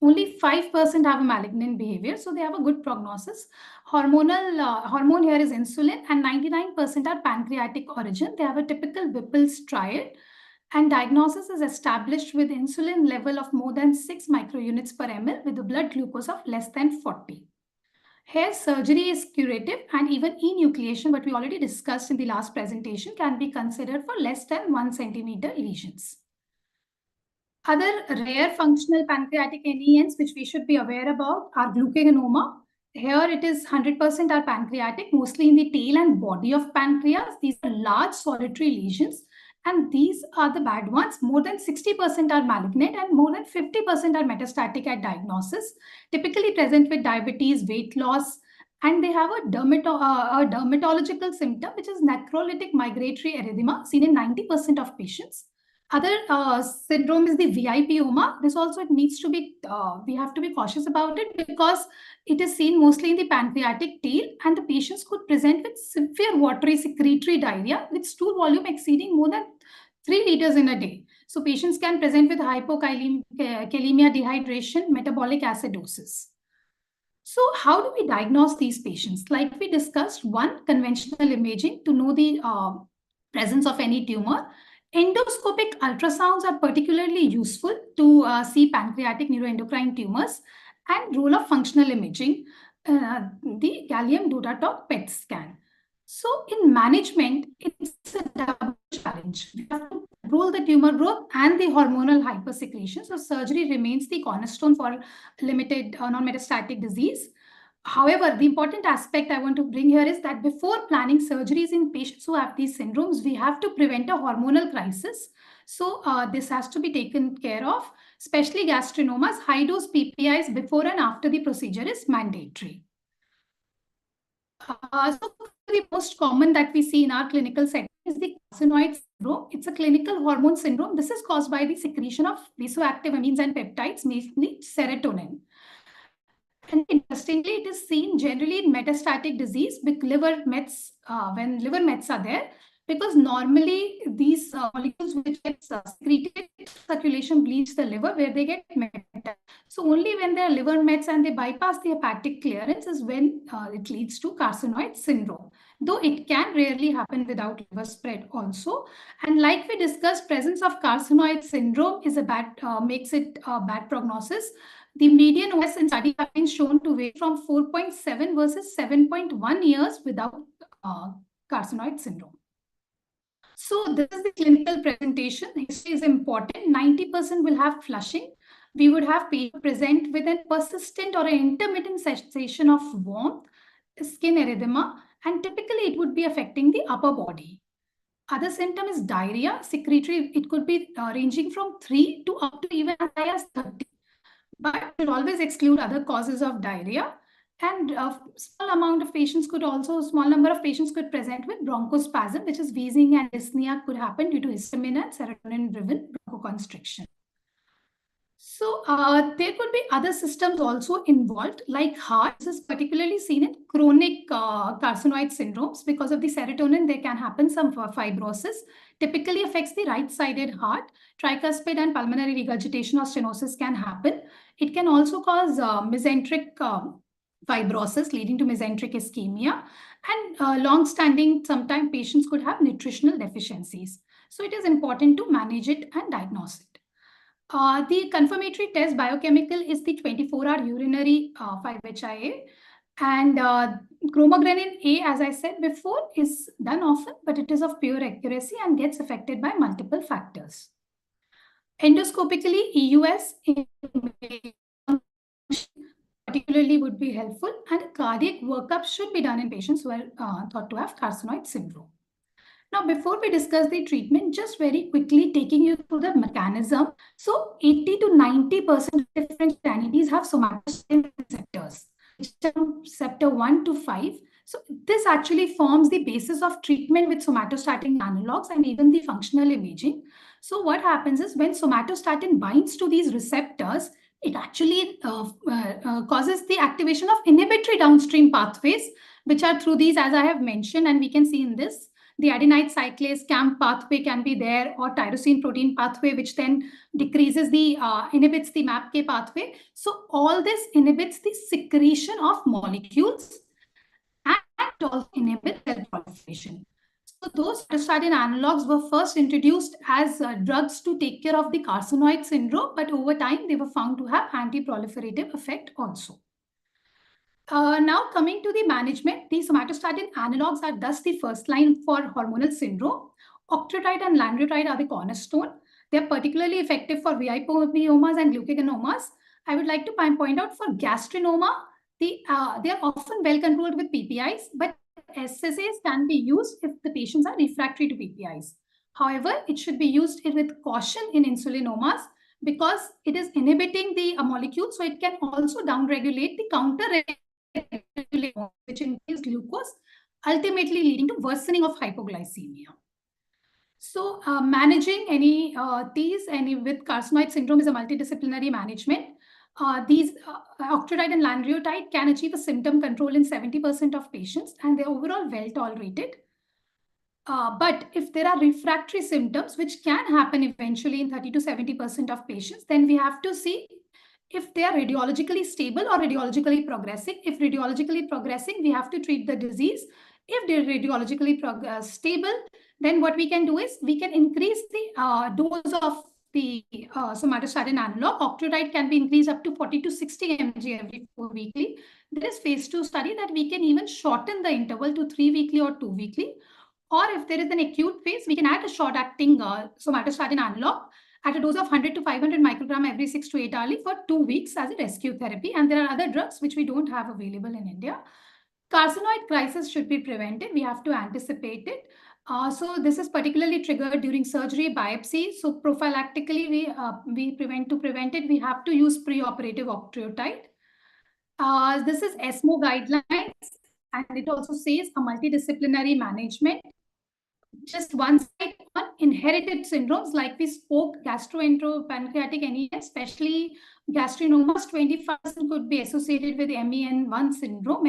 Only 5% have a malignant behavior, so they have a good prognosis. Hormone here is insulin, and 99% are pancreatic origin. They have a typical Whipple's triad, and diagnosis is established with insulin level of more than 6 microunits per ml with a blood glucose of less than 40. Here, surgery is curative, and even enucleation, what we already discussed in the last presentation, can be considered for less than 1 centimeter lesions. Other rare functional pancreatic NENs which we should be aware about are glucagonoma. Here it is 100% are pancreatic, mostly in the tail and body of pancreas. These are large solitary lesions, and these are the bad ones. More than 60% are malignant, and more than 50% are metastatic at diagnosis, typically present with diabetes, weight loss, and they have a dermatological symptom, which is necrolytic migratory erythema, seen in 90% of patients. Other syndrome is the VIPoma. This also it needs to be, we have to be cautious about it because it is seen mostly in the pancreatic tail, and the patients could present with severe watery secretory diarrhea with stool volume exceeding more than 3 liters in a day. So patients can present with hypokalemia, dehydration, metabolic acidosis. So how do we diagnose these patients? Like we discussed, one, conventional imaging to know the presence of any tumor. Endoscopic ultrasounds are particularly useful to see pancreatic neuroendocrine tumors, and role of functional imaging, the gallium dotatok PET scan. So in management, it's a double challenge. We have to control the tumor growth and the hormonal hypersecretion. So surgery remains the cornerstone for limited non-metastatic disease. However, the important aspect I want to bring here is that before planning surgeries in patients who have these syndromes, we have to prevent a hormonal crisis. So this has to be taken care of, especially gastrinomas. High-dose PPIs before and after the procedure is mandatory. So the most common that we see in our clinical setting is the carcinoid syndrome. It's a clinical hormone syndrome. This is caused by the secretion of vasoactive amines and peptides, mainly serotonin. And interestingly, it is seen generally in metastatic disease with liver mets, when liver mets are there, because normally these molecules which get secreted, circulation bleeds the liver where they get metastatic. So only when there are liver mets and they bypass the hepatic clearance is when it leads to carcinoid syndrome. Though it can rarely happen without liver spread also. And like we discussed, presence of carcinoid syndrome is a bad, makes it a bad prognosis. The median OS in study have been shown to vary from 4.7 versus 7.1 years without carcinoid syndrome. So this is the clinical presentation. History is important. 90% will have flushing. We would have people present with a persistent or an intermittent sensation of warmth, skin erythema, and typically it would be affecting the upper body. Other symptom is diarrhea, secretory. It could be ranging from 3 to up to even as high as 30. But we'll always exclude other causes of diarrhea. And a small number of patients could present with bronchospasm, which is wheezing and dyspnea could happen due to histamine and serotonin-driven bronchoconstriction. So there could be other systems also involved, like heart. This is particularly seen in chronic carcinoid syndromes. Because of the serotonin, there can happen some fibrosis. Typically affects the right-sided heart. Tricuspid and pulmonary regurgitation or stenosis can happen. It can also cause mesenteric fibrosis, leading to mesenteric ischemia. And long-standing, sometimes patients could have nutritional deficiencies. So it is important to manage it and diagnose it. The confirmatory test biochemical is the 24-hour urinary 5-HIA. And chromogranin A, as I said before, is done often, but it is of pure accuracy and gets affected by multiple factors. Endoscopically, EUS particularly would be helpful, and cardiac workup should be done in patients who are thought to have carcinoid syndrome. Now, before we discuss the treatment, just very quickly taking you through the mechanism. So 80 to 90% of different entities have somatostatin receptors, receptor 1 to 5. So this actually forms the basis of treatment with somatostatin analogs and even the functional imaging. So what happens is when somatostatin binds to these receptors, it actually causes the activation of inhibitory downstream pathways, which are through these, as I have mentioned, and we can see in this The adenine cyclase CAMP pathway can be there, or tyrosine protein pathway, which then decreases the inhibits the MAPK pathway. So all this inhibits the secretion of molecules and also inhibits cell proliferation. So those somatostatin analogs were first introduced as drugs to take care of the carcinoid syndrome, but over time they were found to have anti-proliferative effect also. Now coming to the management, the somatostatin analogs are thus the first line for hormonal syndrome. Octreotide and lanreotide are the cornerstone. They are particularly effective for VIPomas and glucagenomas. I would like to point out for gastrinoma, they are often well controlled with PPIs, but SSAs can be used if the patients are refractory to PPIs. However, it should be used with caution in insulinomas because it is inhibiting the molecule, so it can also downregulate the counter-regulation, which increases glucose, ultimately leading to worsening of hypoglycemia. So managing any with carcinoid syndrome is a multidisciplinary management. These octreotide and lanreotide can achieve a symptom control in 70% of patients, and they're overall well tolerated. But if there are refractory symptoms, which can happen eventually in 30 to 70% of patients, then we have to see if they are radiologically stable or radiologically progressing. If radiologically progressing, we have to treat the disease. If they're radiologically stable, then what we can do is we can increase the dose of the somatostatin analog. Octreotide can be increased up to 40 to 60 mg every 4 weekly. There is phase 2 study that we can even shorten the interval to 3 weekly or 2 weekly. Or if there is an acute phase, we can add a short-acting somatostatin analog at a dose of 100 to 500 microgram every 6 to 8 hourly for 2 weeks as a rescue therapy. And there are other drugs which we don't have available in India. Carcinoid crisis should be prevented. We have to anticipate it. So this is particularly triggered during surgery, biopsy. So prophylactically, we prevent it. We have to use preoperative octreotide. This is ESMO guidelines, and it also says a multidisciplinary management. Just one side on inherited syndromes, like we spoke, gastroenteropancreatic anemia, especially gastrinomas, 25% could be associated with MEN1 syndrome.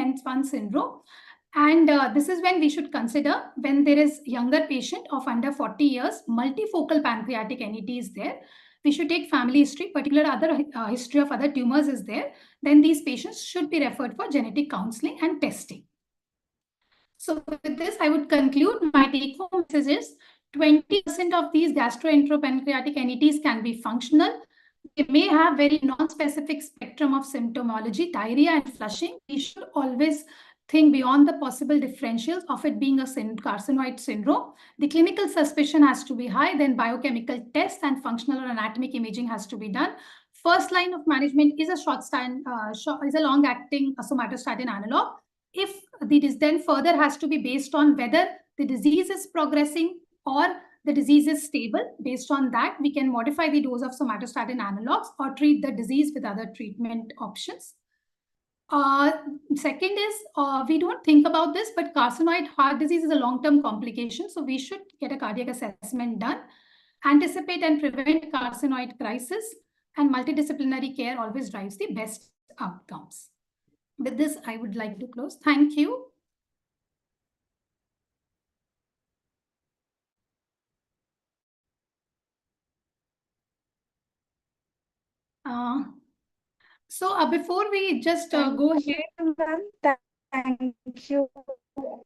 And this is when we should consider when there is younger patient of under 40 years, multifocal pancreatic NET is there. We should take family history, particular other history of other tumors is there. Then these patients should be referred for genetic counseling and testing. So with this, I would conclude my take-home message is 20% of these gastroenteropancreatic NETs can be functional. They may have very non-specific spectrum of symptomology, diarrhea and flushing. We should always think beyond the possible differentials of it being a carcinoid syndrome. The clinical suspicion has to be high, then biochemical tests and functional or anatomic imaging has to be done. First line of management is a long-acting somatostatin analog. If this then further has to be based on whether the disease is progressing or the disease is stable. Based on that, we can modify the dose of somatostatin analogs or treat the disease with other treatment options. Second is, we don't think about this, but carcinoid heart disease is a long-term complication. So we should get a cardiac assessment done, anticipate and prevent carcinoid crisis, and multidisciplinary care always drives the best outcomes. With this, I would like to close. Thank you. So before we just go ahead. Thank you for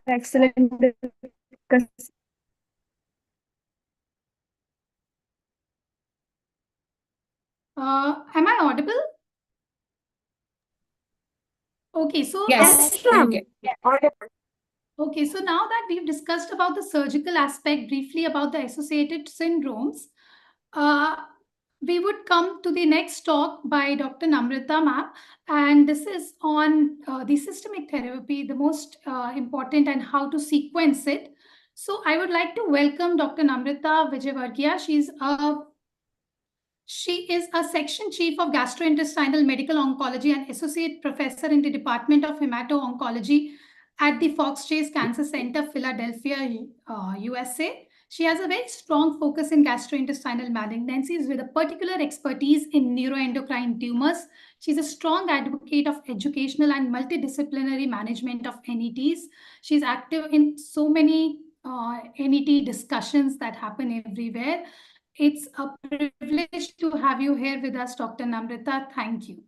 excellent discussion. Am I audible? Okay, so Yes, okay, so now that we've discussed about the surgical aspect, briefly about the associated syndromes, we would come to the next talk by Dr. Namrata ma'am, and this is on the systemic therapy, the most important, and how to sequence it. So I would like to welcome Dr. Namrata Vijayvargiya. She is a section chief of gastrointestinal medical oncology and associate professor in the Department of Hemato-Oncology at the Fox Chase Cancer Center, Philadelphia, USA. She has a very strong focus in gastrointestinal malignancies with a particular expertise in neuroendocrine tumors. She's a strong advocate of educational and multidisciplinary management of NETs. She's active in so many NET discussions that happen everywhere. It's a privilege to have you here with us, Dr. Namrata. Thank you.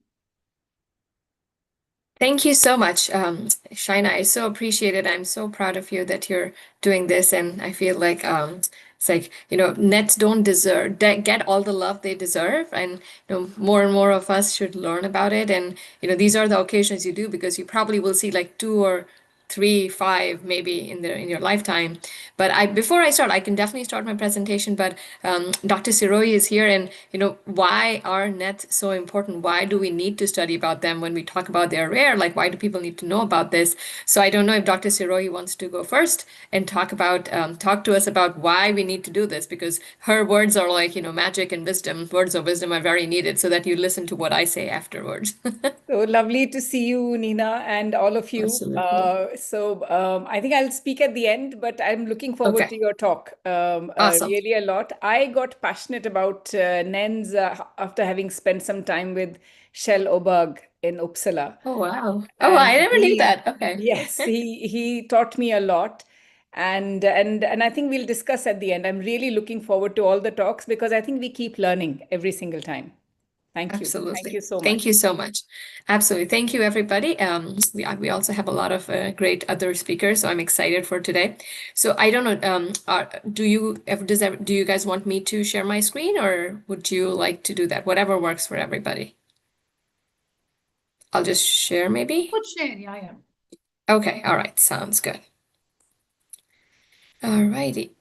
Thank you so much, Shaina. I so appreciate it. I'm so proud of you that you're doing this, and I feel like it's like, NETs don't get all the love they deserve, and more and more of us should learn about it. And these are the occasions you do, because you probably will see like 2 or 3, 5 maybe in your lifetime. But before I start, I can definitely start my presentation. But Dr. Sirohi is here, and why are NETs so important? Why do we need to study about them when we talk about they're rare? Like, why do people need to know about this? So I don't know if Dr. Sirohi wants to go first and talk to us about why we need to do this, because her words are like magic and wisdom. Words of wisdom are very needed, so that you listen to what I say afterwards. So lovely to see you, Nina, and all of you. Absolutely. I think I'll speak at the end, but I'm looking forward to Okay. your talk Awesome. really a lot. I got passionate about NENs after having spent some time with Kjell Oberg in Uppsala. Oh, wow. Oh, I And never knew that. Okay. yes, he taught me a lot. And I think we'll discuss at the end. I'm really looking forward to all the talks, because I think we keep learning every single time. Thank you. Thank Absolutely. you so much. Thank you so much. Absolutely. Thank you, everybody. We also have a lot of great other speakers, so I'm excited for today. So I don't know, do you guys want me to share my screen, or would you like to do that? Whatever works for everybody. I'll just share maybe. Good share, yeah. Okay. All right. Sounds good. All righty.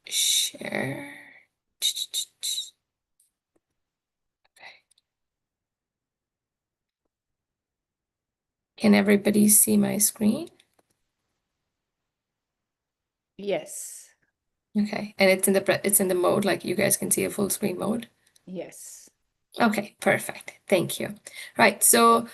Share. Can everybody see my screen? Yes. Okay, and it's in the mode, like you guys can see a full screen mode. Yes. Okay, perfect. Thank you. Right, so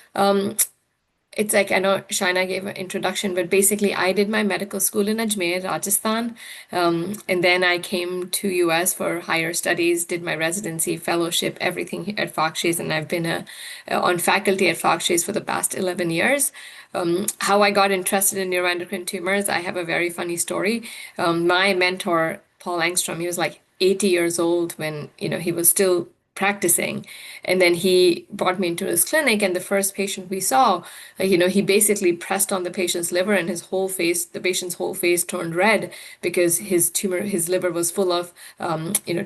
it's like, I know Shaina gave an introduction, but basically I did my medical school in Ajmer, Rajasthan, and then I came to US for higher studies, did my residency, fellowship, everything at Fox Chase, and I've been on faculty at Fox Chase for the past 11 years. How I got interested in neuroendocrine tumors, I have a very funny story. My mentor, Paul Angstrom, he was like 80 years old when he was still practicing, and then he brought me into his clinic, and the first patient we saw, he basically pressed on the patient's liver, and the patient's whole face turned red, because his liver was full of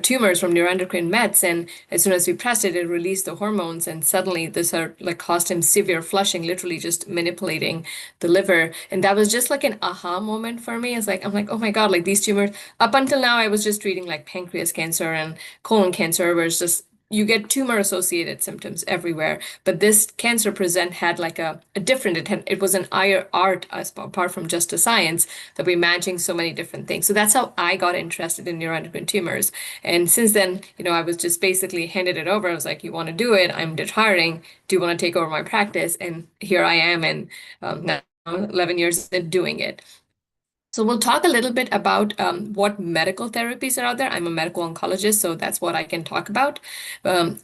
tumors from neuroendocrine mets, and as soon as we pressed it, it released the hormones, and suddenly this caused him severe flushing, literally just manipulating the liver. And that was just like an aha moment for me. I'm like, oh my God, like these tumors, up until now I was just treating like pancreas cancer and colon cancer, where it's just you get tumor associated symptoms everywhere. But this cancer had like a different, it was an art apart from just a science, that we're managing so many different things. So that's how I got interested in neuroendocrine tumors. And since then, I was just basically handed it over. I was like, you want to do it? I'm retiring. Do you want to take over my practice? And here I am, and now 11 years doing it. So we'll talk a little bit about what medical therapies are out there. I'm a medical oncologist, so that's what I can talk about.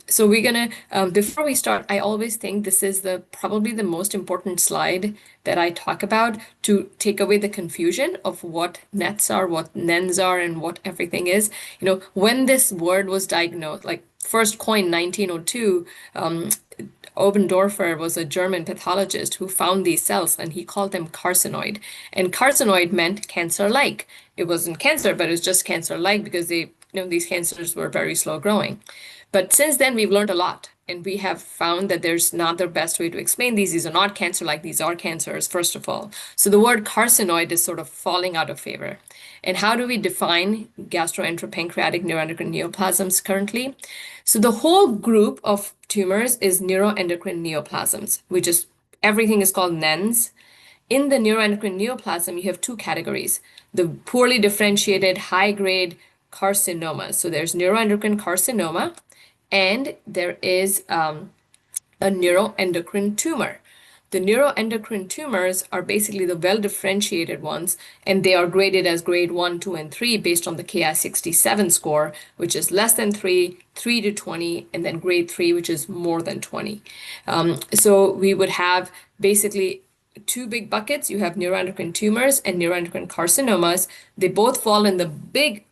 So we're gonna, before we start, I always think this is probably the most important slide that I talk about, to take away the confusion of what NETs are, what NENs are, and what everything is. When this word was diagnosed, like first coined 1902, Obendorfer was a German pathologist who found these cells, and he called them carcinoid. And carcinoid meant cancer-like. It wasn't cancer, but it was just cancer-like, because these cancers were very slow growing. But since then, we've learned a lot, and we have found that there's not the best way to explain these. These are not cancer-like, these are cancers, first of all. So the word carcinoid is sort of falling out of favor. And how do we define gastroenteropancreatic neuroendocrine neoplasms currently? So the whole group of tumors is neuroendocrine neoplasms, everything is called NENs. In the neuroendocrine neoplasm, you have 2 categories: the poorly differentiated high-grade carcinomas. So there's neuroendocrine carcinoma, and there is a neuroendocrine tumor. The neuroendocrine tumors are basically the well-differentiated ones, and they are graded as grade 1, 2, and 3 based on the Ki-67 score, which is less than 3, 3 to 20, and then grade 3, which is more than 20. So we would have basically two big buckets. You have neuroendocrine tumors and neuroendocrine carcinomas. They both fall in the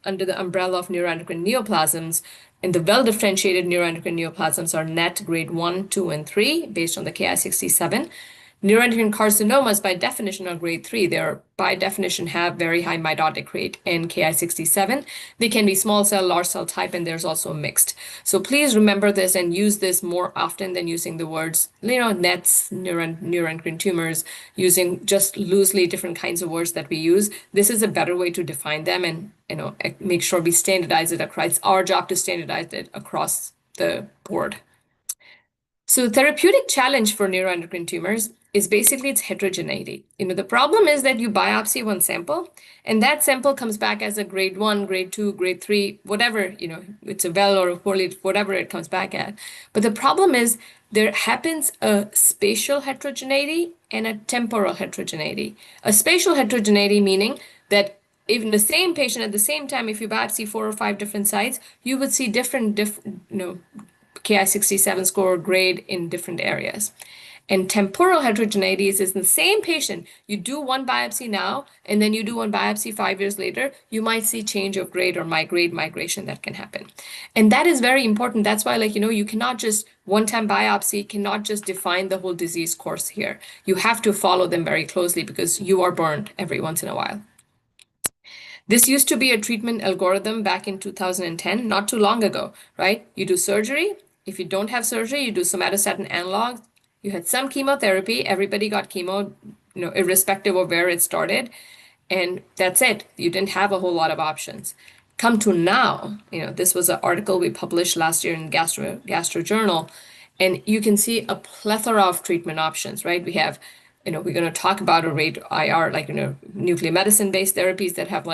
under the umbrella of neuroendocrine neoplasms. And the well-differentiated neuroendocrine neoplasms are NET grade 1, 2, and 3 based on the Ki67. Neuroendocrine carcinomas, by definition, are grade 3. They're, by definition, have very high mitotic rate and Ki67. They can be small cell, large cell type, and there's also mixed. So please remember this and use this more often than using the words, NETs, neuroendocrine tumors, using just loosely different kinds of words that we use. This is a better way to define them and make sure we standardize it across. It's our job to standardize it across the board. So the therapeutic challenge for neuroendocrine tumors is basically its heterogeneity. The problem is that you biopsy one sample, and that sample comes back as a grade 1, grade 2, grade 3, whatever, it's a well or a poorly, whatever it comes back at. But the problem is there happens a spatial heterogeneity and a temporal heterogeneity. A spatial heterogeneity meaning that even the same patient at the same time, if you biopsy 4 or 5 different sites, you would see different Ki67 score grade in different areas. And temporal heterogeneity is in the same patient, you do one biopsy now, and then you do one biopsy 5 years later, you might see change of grade or migration that can happen. And that is very important. That's why, you cannot just one-time biopsy cannot just define the whole disease course here. You have to follow them very closely because you are burned every once in a while. This used to be a treatment algorithm back in 2010, not too long ago, right? You do surgery. If you don't have surgery, you do somatostatin analogs. You had some chemotherapy. Everybody got chemo, irrespective of where it started. And that's it. You didn't have a whole lot of options. Come to now, this was an article we published last year in Gastro Journal, and you can see a plethora of treatment options, right? We have we're going to talk about a rate IR, nuclear medicine-based therapies that have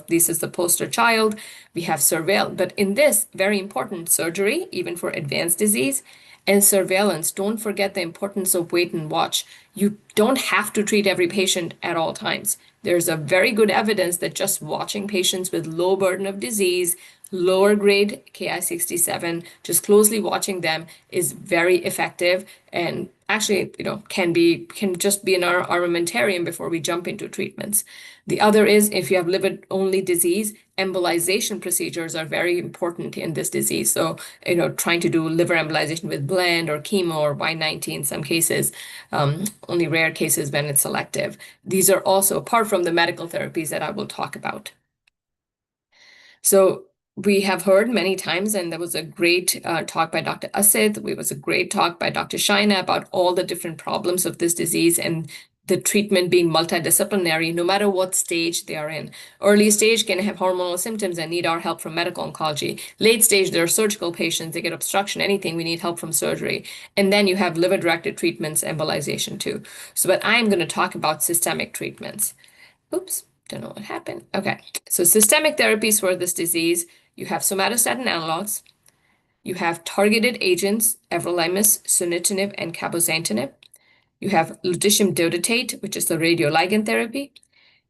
this is the poster child. We have surveillance, but in this, very important, surgery, even for advanced disease, and surveillance. Don't forget the importance of wait and watch. You don't have to treat every patient at all times. There's a very good evidence that just watching patients with low burden of disease, lower grade Ki67, just closely watching them is very effective and actually, can just be in our armamentarium before we jump into treatments. The other is if you have liver-only disease, embolization procedures are very important in this disease. So, trying to do liver embolization with blend or chemo or Y90 in some cases, only rare cases when it's selective. These are also apart from the medical therapies that I will talk about. So we have heard many times, and there was a great talk by Dr. Asid. There was a great talk by Dr. Shaina about all the different problems of this disease and the treatment being multidisciplinary, no matter what stage they are in. Early stage can have hormonal symptoms and need our help from medical oncology. Late stage, there are surgical patients, they get obstruction, anything, we need help from surgery. And then you have liver-directed treatments, embolization too. So, but I'm going to talk about systemic treatments. Oops, don't know what happened. Okay, so systemic therapies for this disease, you have somatostatin analogs, you have targeted agents, everolimus, sunitinib, and cabozantinib. You have lutetium dotatate, which is the radioligand therapy.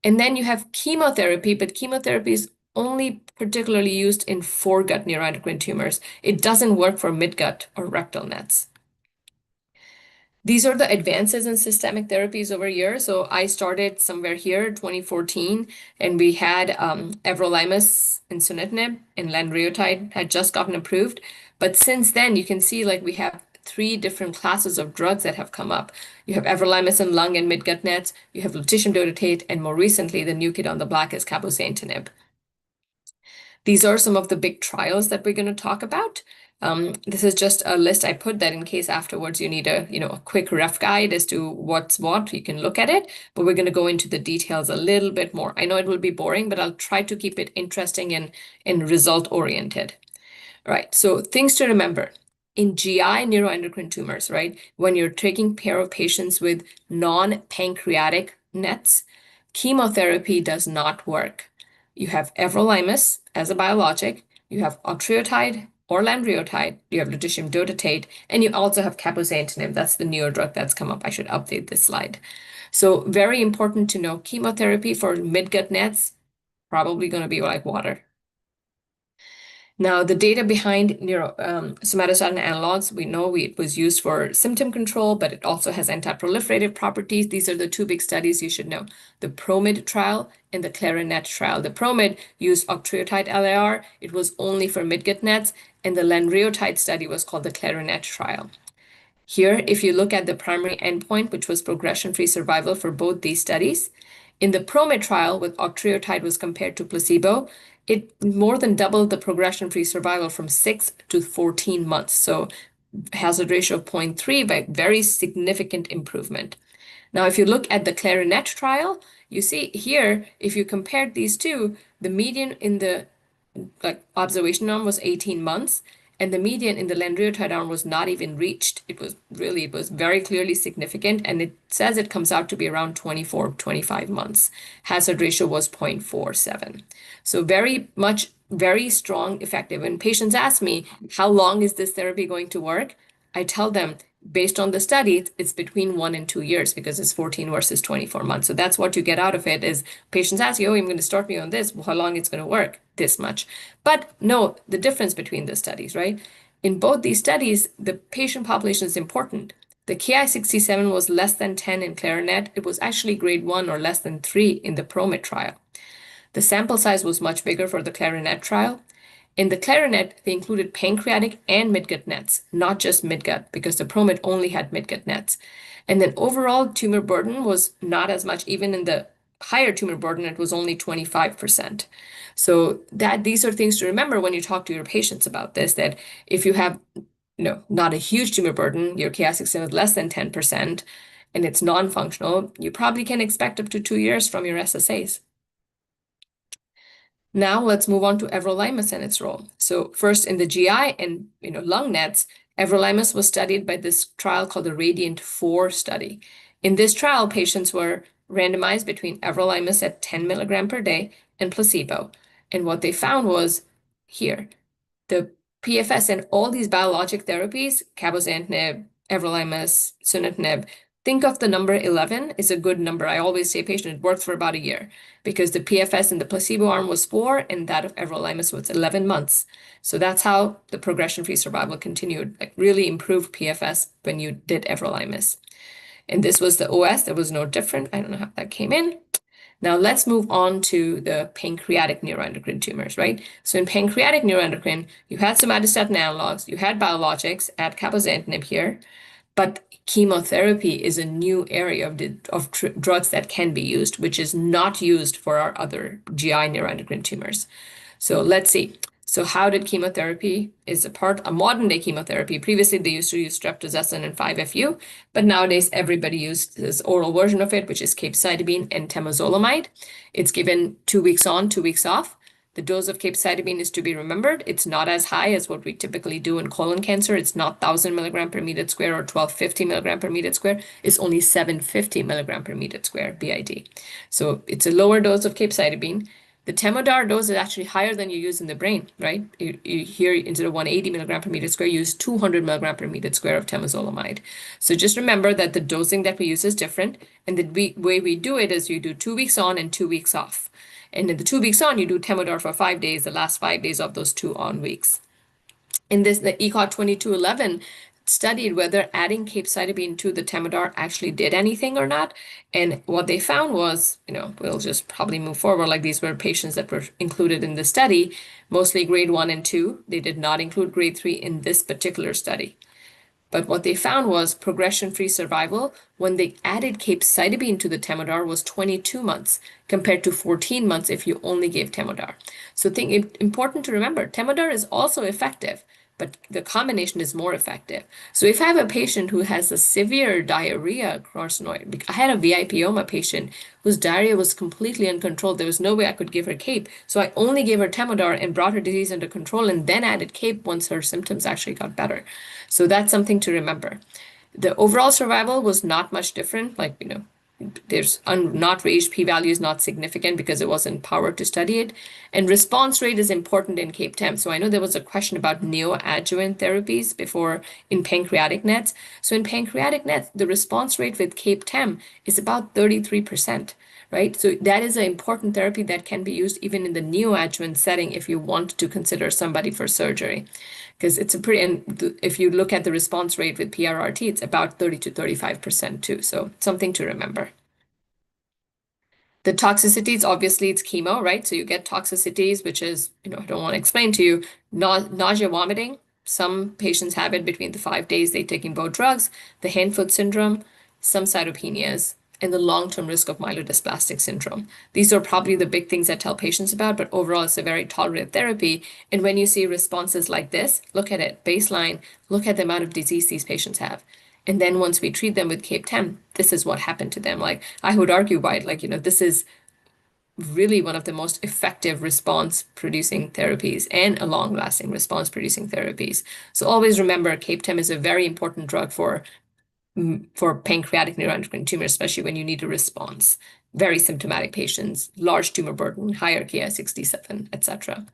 And then you have chemotherapy, but chemotherapy is only particularly used in foregut neuroendocrine tumors. It doesn't work for midgut or rectal NETs. These are the advances in systemic therapies over years. So I started somewhere here, 2014, and we had everolimus and sunitinib and lanreotide had just gotten approved. But since then, you can see we have 3 different classes of drugs that have come up. You have everolimus in lung and midgut NETs, you have lutetium dotatate, and more recently, the new kid on the block is cabozantinib. These are some of the big trials that we're going to talk about. This is just a list I put that in case afterwards you need a quick ref guide as to what's what, you can look at it, but we're going to go into the details a little bit more. I know it will be boring, but I'll try to keep it interesting and result oriented. All right, so things to remember. In GI neuroendocrine tumors, right, when you're taking care of patients with non-pancreatic NETs, chemotherapy does not work. You have everolimus as a biologic, you have octreotide or lanreotide, you have lutetium dotatate, and you also have cabozantinib. That's the newer drug that's come up. I should update this slide. So very important to know, chemotherapy for midgut NETs, probably going to be like water. Now, the data behind somatostatin analogs, we know it was used for symptom control, but it also has anti-proliferative properties. These are the two big studies you should know: the PROMID trial and the CLARINET trial. The PROMID used octreotide LAR. It was only for midgut nets, and the lanreotide study was called the CLARINET trial. Here, if you look at the primary endpoint, which was progression-free survival for both these studies, in the PROMID trial, with octreotide was compared to placebo, it more than doubled the progression-free survival from 6 to 14 months. So hazard ratio of 0.3, by very significant improvement. Now, if you look at the CLARINET trial, you see here, if you compared these two, the median in the observation arm was 18 months, and the median in the lanreotide arm was not even reached. It was very clearly significant, and it says it comes out to be around 24, 25 months. Hazard ratio was 0.47. So very strong, effective. When patients ask me, how long is this therapy going to work? I tell them, based on the study, it's between 1 and 2 years, because it's 14 versus 24 months. So that's what you get out of it, is patients ask you, oh, I'm going to start me on this. Well, how long it's going to work? This much. But no, the difference between the studies, right? In both these studies, the patient population is important. The Ki-67 was less than 10 in CLARINET. It was actually grade 1 or less than 3 in the PROMID trial. The sample size was much bigger for the CLARINET trial. In the CLARINET, they included pancreatic and midgut nets, not just midgut, because the PROMID only had midgut nets. And then overall tumor burden was not as much. Even in the higher tumor burden, it was only 25%. So these are things to remember when you talk to your patients about this, that if you have not a huge tumor burden, your Ki-67 is less than 10%, and it's non-functional, you probably can expect up to 2 years from your SSAs. Now let's move on to everolimus and its role. So first, in the GI and lung nets, everolimus was studied by this trial called the RADIANT-4 study. In this trial, patients were randomized between everolimus at 10 milligram per day and placebo. And what they found was here, the PFS and all these biologic therapies, cabozantinib, everolimus, sunitinib, think of the number 11 is a good number. I always say, patient, it worked for about a year, because the PFS in the placebo arm was 4 and that of everolimus was 11 months. So that's how the progression-free survival continued, really improved PFS when you did everolimus. And this was the OS. That was no different. I don't know how that came in. Now let's move on to the pancreatic neuroendocrine tumors, right? So in pancreatic neuroendocrine, you had somatostatin analogs, you had biologics, add cabozantinib here, but chemotherapy is a new area of drugs that can be used, which is not used for our other GI neuroendocrine tumors. So let's see. So how did chemotherapy is a modern day chemotherapy? Previously, they used to use streptozan and 5-FU, but nowadays everybody uses this oral version of it, which is capecitabine and temozolomide. It's given 2 weeks on, 2 weeks off. The dose of capecitabine is to be remembered. It's not as high as what we typically do in colon cancer. It's not 1,000 milligram per meter square or 1,250 milligram per meter square. It's only 750 milligram per meter square BID. So it's a lower dose of capecitabine. The temodar dose is actually higher than you use in the brain, right? You here, instead of 180 milligram per meter square, you use 200 milligram per meter square of temozolomide. So just remember that the dosing that we use is different. And the way we do it is you do 2 weeks on and 2 weeks off. And in the 2 weeks on, you do temodar for 5 days, the last 5 days of those 2 on weeks. In this, the ECOG 2211 studied whether adding capecitabine to the temodar actually did anything or not. And what they found was, we'll just probably move forward, like these were patients that were included in the study, mostly grade 1 and 2. They did not include grade 3 in this particular study. But what they found was progression-free survival when they added capecitabine to the temodar was 22 months compared to 14 months if you only gave temodar. So important to remember, temodar is also effective, but the combination is more effective. So if I have a patient who has a severe diarrhea carcinoid, I had a VIPoma patient whose diarrhea was completely uncontrolled. There was no way I could give her CAPE. So I only gave her temodar and brought her disease under control and then added CAPE once her symptoms actually got better. So that's something to remember. The overall survival was not much different. There's not raised p-value is not significant because it wasn't powered to study it. And response rate is important in CAPE-TEM. So I know there was a question about neoadjuvant therapies before in pancreatic nets. So in pancreatic nets, the response rate with CAPE-TEM is about 33%, right? So that is an important therapy that can be used even in the neoadjuvant setting if you want to consider somebody for surgery. Because it's a pretty, and if you look at the response rate with PRRT, it's about 30 to 35% too. So something to remember. The toxicities, obviously, it's chemo, right? So you get toxicities, which is, I don't want to explain to you, nausea, vomiting. Some patients have it between the 5 days they're taking both drugs, the hand-foot syndrome, some cytopenias, and the long-term risk of myelodysplastic syndrome. These are probably the big things I tell patients about, but overall, it's a very tolerated therapy. And when you see responses like this, look at it, baseline, look at the amount of disease these patients have. And then once we treat them with CAPE-10, this is what happened to them. Like, I would argue why, this is really one of the most effective response-producing therapies and a long-lasting response-producing therapies. So always remember, CAPE-10 is a very important drug for pancreatic neuroendocrine tumors, especially when you need a response. Very symptomatic patients, large tumor burden, higher Ki67, etc.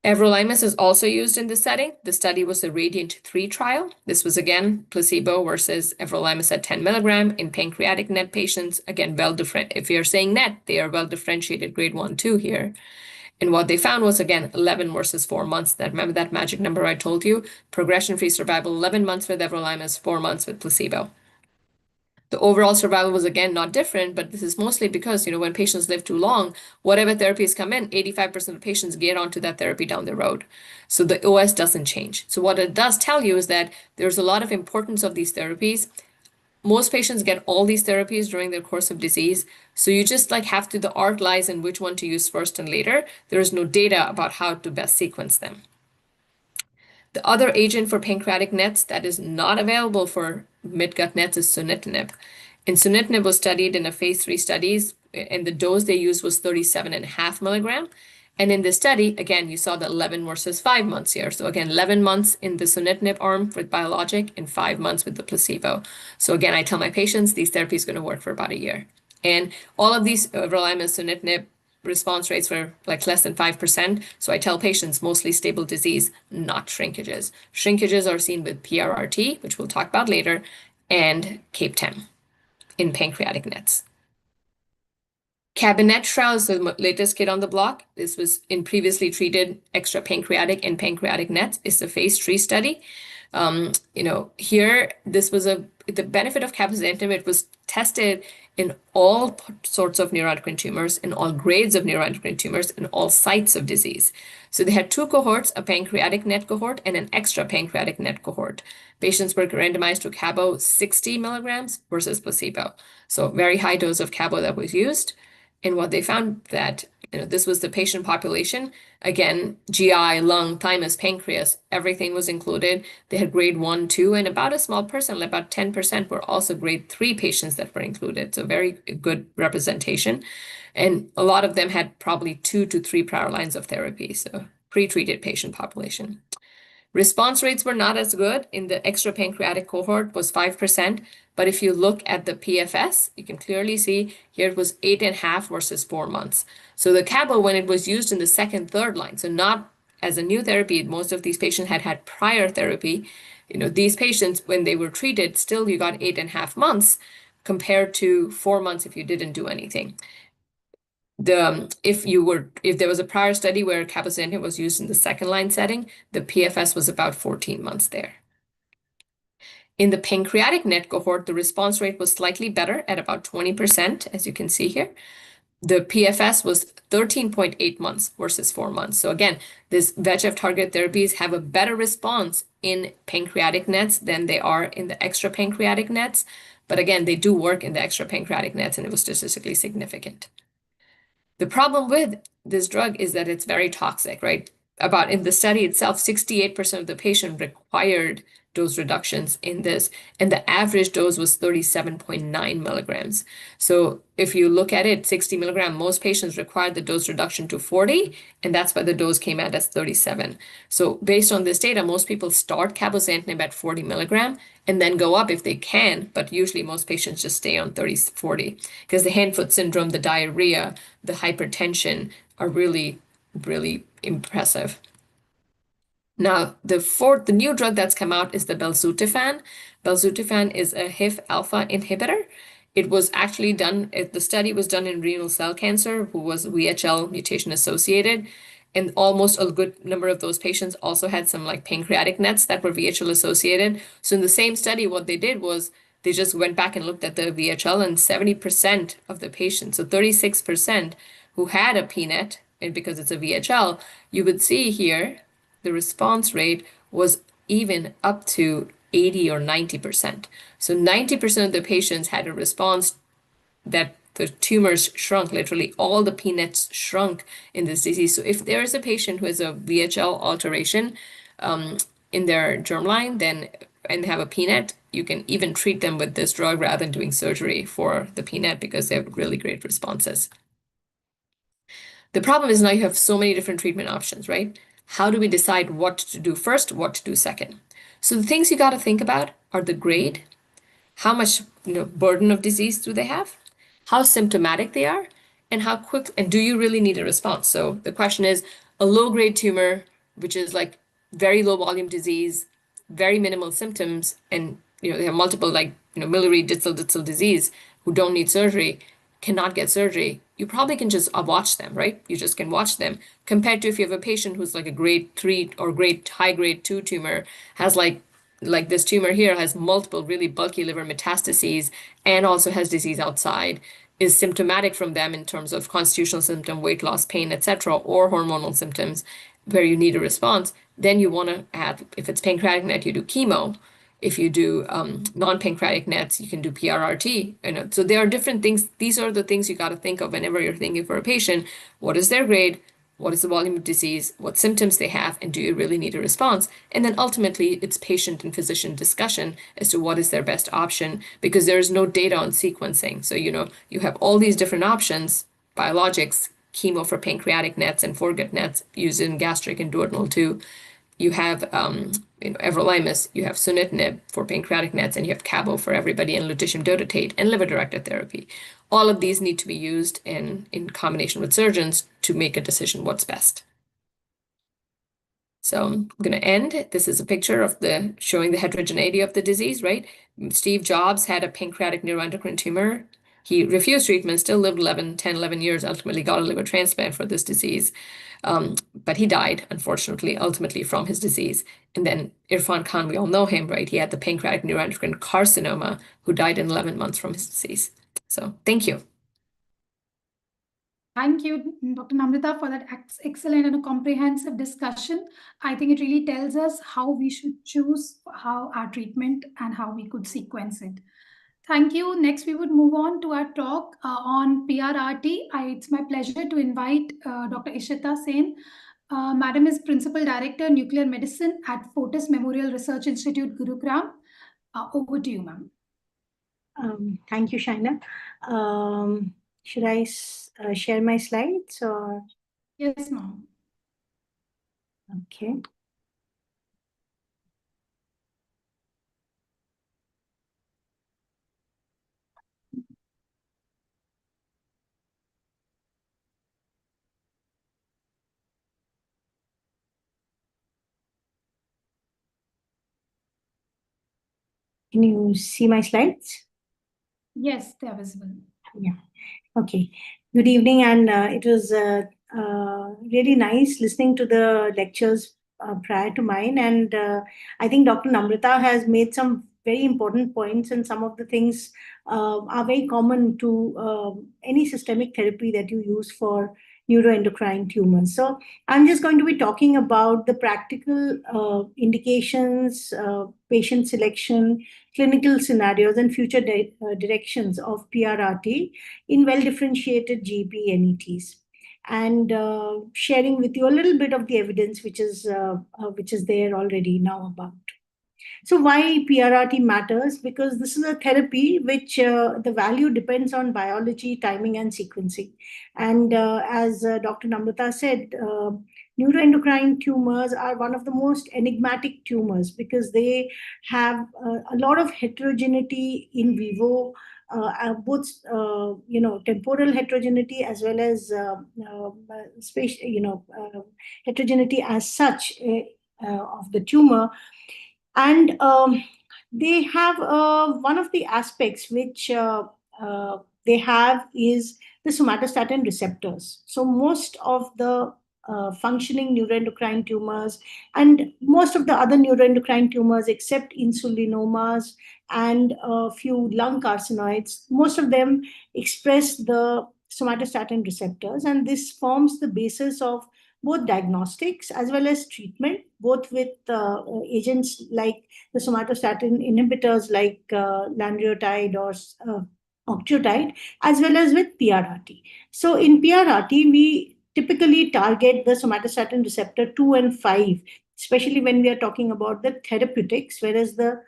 Everolimus is also used in this setting. The study was the RADIANT-3 trial. This was, again, placebo versus everolimus at 10 milligram in pancreatic NET patients. Again, if you're saying NET, they are well-differentiated grade 1, 2 here. And what they found was, again, 11 versus 4 months. Remember that magic number I told you? Progression-free survival, 11 months with everolimus, 4 months with placebo. The overall survival was, again, not different, but this is mostly because, when patients live too long, whatever therapies come in, 85% of patients get onto that therapy down the road. So the OS doesn't change. So what it does tell you is that there's a lot of importance of these therapies. Most patients get all these therapies during their course of disease. So you just have to, the art lies in which one to use first and later. There is no data about how to best sequence them. The other agent for pancreatic NETs that is not available for midgut NETs is sunitinib. And sunitinib was studied in a phase 3 studies, and the dose they used was 37.5 milligram. And in this study, again, you saw the 11 versus 5 months here. So again, 11 months in the sunitinib arm with biologic and 5 months with the placebo. So again, I tell my patients these therapies are going to work for about a year. And all of these everolimus, sunitinib, response rates were less than 5%. So I tell patients mostly stable disease, not shrinkages. Shrinkages are seen with PRRT, which we'll talk about later, and CAPE-10 in pancreatic NETs. Cabinet trial is the latest kid on the block. This was in previously treated extrapancreatic and pancreatic NETs. It's a phase 3 study. Here, this was the benefit of cabozantinib. It was tested in all sorts of neuroendocrine tumors, in all grades of neuroendocrine tumors, in all sites of disease. So they had 2 cohorts, a pancreatic NET cohort and an extra pancreatic NET cohort. Patients were randomized to cabo 60 milligrams versus placebo. So very high dose of cabo that was used. And what they found that this was the patient population. Again, GI, lung, thymus, pancreas, everything was included. They had grade 1, 2, and about a small percent, about 10% were also grade 3 patients that were included. So very good representation. And a lot of them had probably 2 to 3 prior lines of therapy. So pre-treated patient population. Response rates were not as good. In the extrapancreatic cohort was 5. But if you look at the PFS, you can clearly see here it was 8.5 versus 4 months. So the cabo, when it was used in the second, third line, so not as a new therapy, most of these patients had prior therapy. These patients, when they were treated, still you got 8.5 months compared to 4 months if you didn't do anything. If there was a prior study where cabozantinib was used in the second line setting, the PFS was about 14 months there. In the pancreatic NET cohort, the response rate was slightly better at about 20%, as you can see here. The PFS was 13.8 months versus 4 months. So again, these VEGF target therapies have a better response in pancreatic NETs than they are in the extrapancreatic NETs. But again, they do work in the extrapancreatic NETs, and it was statistically significant. The problem with this drug is that it's very toxic, right? In the study itself, 68% of the patient required dose reductions in this, and the average dose was 37.9 milligrams. So if you look at it, 60 milligram, most patients required the dose reduction to 40, and that's why the dose came out as 37. So based on this data, most people start cabozantinib at 40 milligram and then go up if they can, but usually most patients just stay on 40 because the hand-foot syndrome, the diarrhea, the hypertension are really, really impressive. Now, the new drug that's come out is the belzutifan. Belzutifan is a HIF alpha inhibitor. It was actually done, the study was done in renal cell cancer who was VHL mutation associated. And almost a good number of those patients also had some like pancreatic nets that were VHL associated. So in the same study, what they did was they just went back and looked at the VHL, and 70% of the patients, so 36% who had a PNET, and because it's a VHL, you would see here the response rate was even up to 80 or 90%. So 90% of the patients had a response that the tumors shrunk, literally all the PNETs shrunk in this disease. So if there is a patient who has a VHL alteration in their germline, then and have a PNET, you can even treat them with this drug rather than doing surgery for the PNET because they have really great responses. The problem is now you have so many different treatment options, right? How do we decide what to do first, what to do second? So the things you got to think about are the grade, how much burden of disease do they have, how symptomatic they are, and how quick, and do you really need a response? So the question is, a low-grade tumor, which is like very low volume disease, very minimal symptoms, and they have multiple miliary distal disease who don't need surgery, cannot get surgery, you probably can just watch them, right? You just can watch them, compared to if you have a patient who's like a grade 3 or high grade 2 tumor, has like this tumor here, has multiple really bulky liver metastases and also has disease outside, is symptomatic from them in terms of constitutional symptom, weight loss, pain, etc., or hormonal symptoms where you need a response, then you want to add, if it's pancreatic net, you do chemo. If you do non-pancreatic nets, you can do PRRT. So there are different things. These are the things you got to think of whenever you're thinking for a patient. What is their grade? What is the volume of disease? What symptoms they have? And do you really need a response? And then ultimately, it's patient and physician discussion as to what is their best option, because there is no data on sequencing. So, you have all these different options, biologics, chemo for pancreatic nets and foregut nets used in gastric and duodenal too. You have everolimus, you have sunitinib for pancreatic nets, and you have cabo for everybody, and lutetium dotatate, and liver-directed therapy. All of these need to be used in combination with surgeons to make a decision what's best. So I'm going to end. This is a picture of showing the heterogeneity of the disease, right? Steve Jobs had a pancreatic neuroendocrine tumor. He refused treatment, still lived 11 years, ultimately got a liver transplant for this disease. But he died, unfortunately, ultimately from his disease. And then Irfan Khan, we all know him, right? He had the pancreatic neuroendocrine carcinoma, who died in 11 months from his disease. So thank you. Thank you, Dr. Namrata, for that excellent and comprehensive discussion. I think it really tells us how we should choose how our treatment and how we could sequence it. Thank you. Next, we would move on to our talk on PRRT. It's my pleasure to invite Dr. Ishita Sen. Madam is Principal Director, Nuclear Medicine at Fortis Memorial Research Institute, Gurugram. Over to you, ma'am. Thank you, Shaina. Should I share my slides or? Yes, ma'am. Okay. Can you see my slides? Yes, they are visible. Yeah. Okay. Good evening, and it was really nice listening to the lectures prior to mine, and I think Dr. Namrata has made some very important points, and some of the things are very common to any systemic therapy that you use for neuroendocrine tumors. So I'm just going to be talking about the practical indications, patient selection, clinical scenarios, and future directions of PRRT in well-differentiated GP-NETs, and sharing with you a little bit of the evidence which is there already now about. So why PRRT matters? Because this is a therapy which the value depends on biology, timing, and sequencing. And as Dr. Namrata said, neuroendocrine tumors are one of the most enigmatic tumors because they have a lot of heterogeneity in vivo, both temporal heterogeneity as well as heterogeneity as such of the tumor. And they have one of the aspects which they have is the somatostatin receptors. So most of the functioning neuroendocrine tumors and most of the other neuroendocrine tumors except insulinomas and a few lung carcinoids, most of them express the somatostatin receptors, and this forms the basis of both diagnostics as well as treatment, both with agents like the somatostatin inhibitors like lanreotide or octreotide, as well as with PRRT. So in PRRT, we typically target the somatostatin receptor 2 and 5, especially when we are talking about the therapeutics, whereas the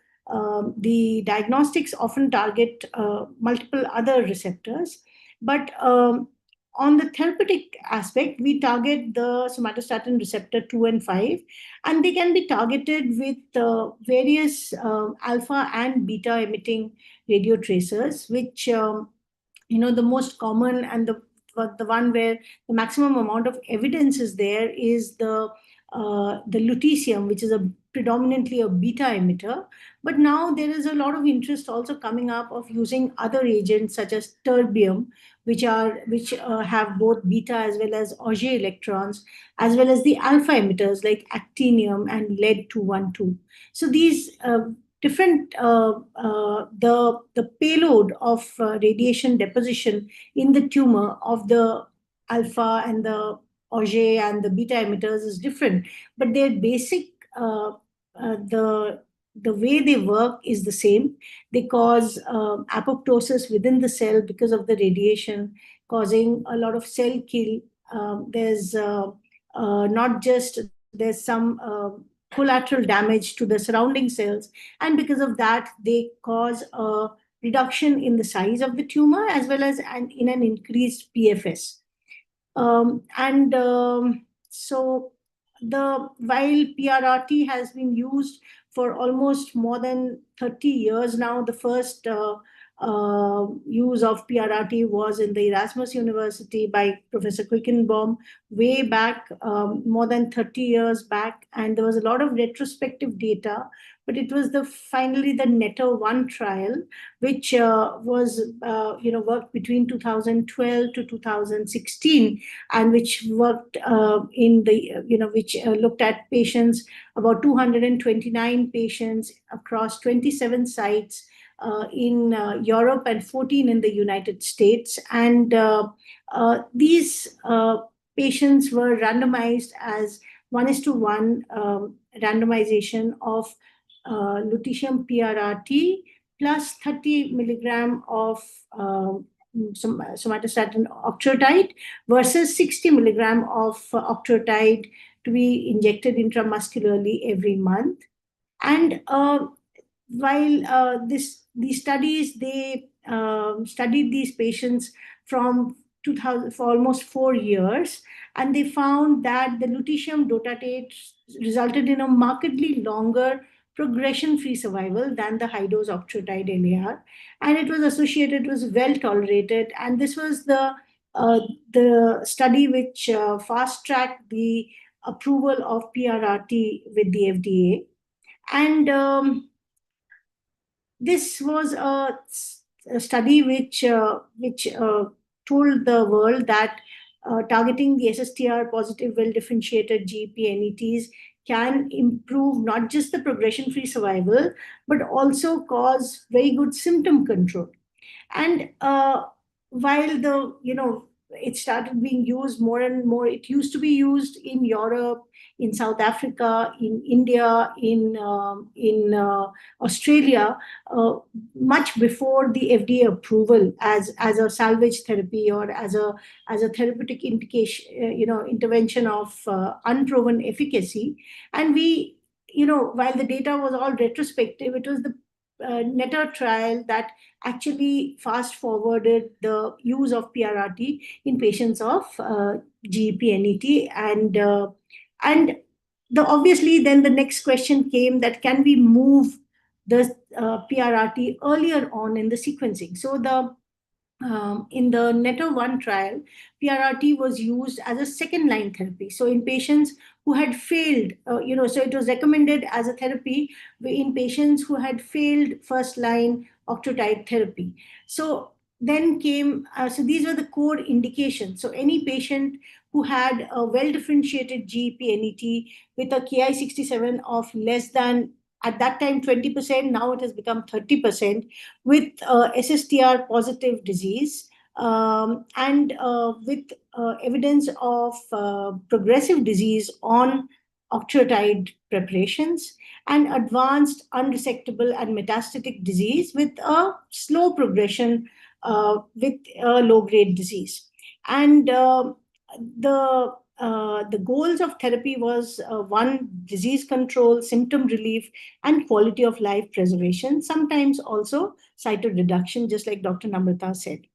diagnostics often target multiple other receptors. But on the therapeutic aspect, we target the somatostatin receptor 2 and 5, and they can be targeted with various alpha and beta emitting radio tracers, which the most common and the one where the maximum amount of evidence is there is the lutetium, which is predominantly a beta emitter. But now there is a lot of interest also coming up of using other agents such as terbium, which have both beta as well as Auger electrons, as well as the alpha emitters like actinium and lead-212. So these different the payload of radiation deposition in the tumor of the alpha and the Auger and the beta emitters is different, but their basic the way they work is the same. They cause apoptosis within the cell because of the radiation, causing a lot of cell kill. There's not just there's some collateral damage to the surrounding cells, and because of that, they cause a reduction in the size of the tumor as well as in an increased PFS. So while PRRT has been used for almost more than 30 years now, the first use of PRRT was in the Erasmus University by Professor Quickenbaum way back, more than 30 years back, and there was a lot of retrospective data, but it was finally the NETTER-1 trial, which was worked between 2012 to 2016, and which worked which looked at patients, about 229 patients across 27 sites in Europe and 14 in the United States. And these patients were randomized as 1:1 randomization of lutetium PRRT plus 30 milligram of somatostatin octreotide versus 60 milligram of octreotide to be injected intramuscularly every month. And while these studies, they studied these patients from 2000 for almost 4 years, and they found that the lutetium dotatate resulted in a markedly longer progression-free survival than the high-dose octreotide LAR, and it was associated, it was well tolerated, and this was the study which fast-tracked the approval of PRRT with the FDA. And this was a study which told the world that targeting the SSTR positive well-differentiated GEP-NETs can improve not just the progression-free survival, but also cause very good symptom control. And while it started being used more and more, it used to be used in Europe, in South Africa, in India, in Australia, much before the FDA approval as a salvage therapy or as a therapeutic indication, intervention of unproven efficacy. And while the data was all retrospective, it was the NETTER trial that actually fast forwarded the use of PRRT in patients of GEP-NET, and obviously then the next question came that can we move the PRRT earlier on in the sequencing? So in the NETTER-1 trial, PRRT was used as a second-line therapy. So in patients who had failed, so it was recommended as a therapy in patients who had failed first-line octreotide therapy. So then came, so these were the core indications. So any patient who had a well-differentiated GEP-NET with a Ki-67 of less than, at that time, 20%, now it has become 30%, with SSTR positive disease, and with evidence of progressive disease on octreotide preparations, and advanced unresectable and metastatic disease with a slow progression with low-grade disease. And the goals of therapy was one, disease control, symptom relief, and quality of life preservation, sometimes also cytoreduction, just like Dr. Namrata said.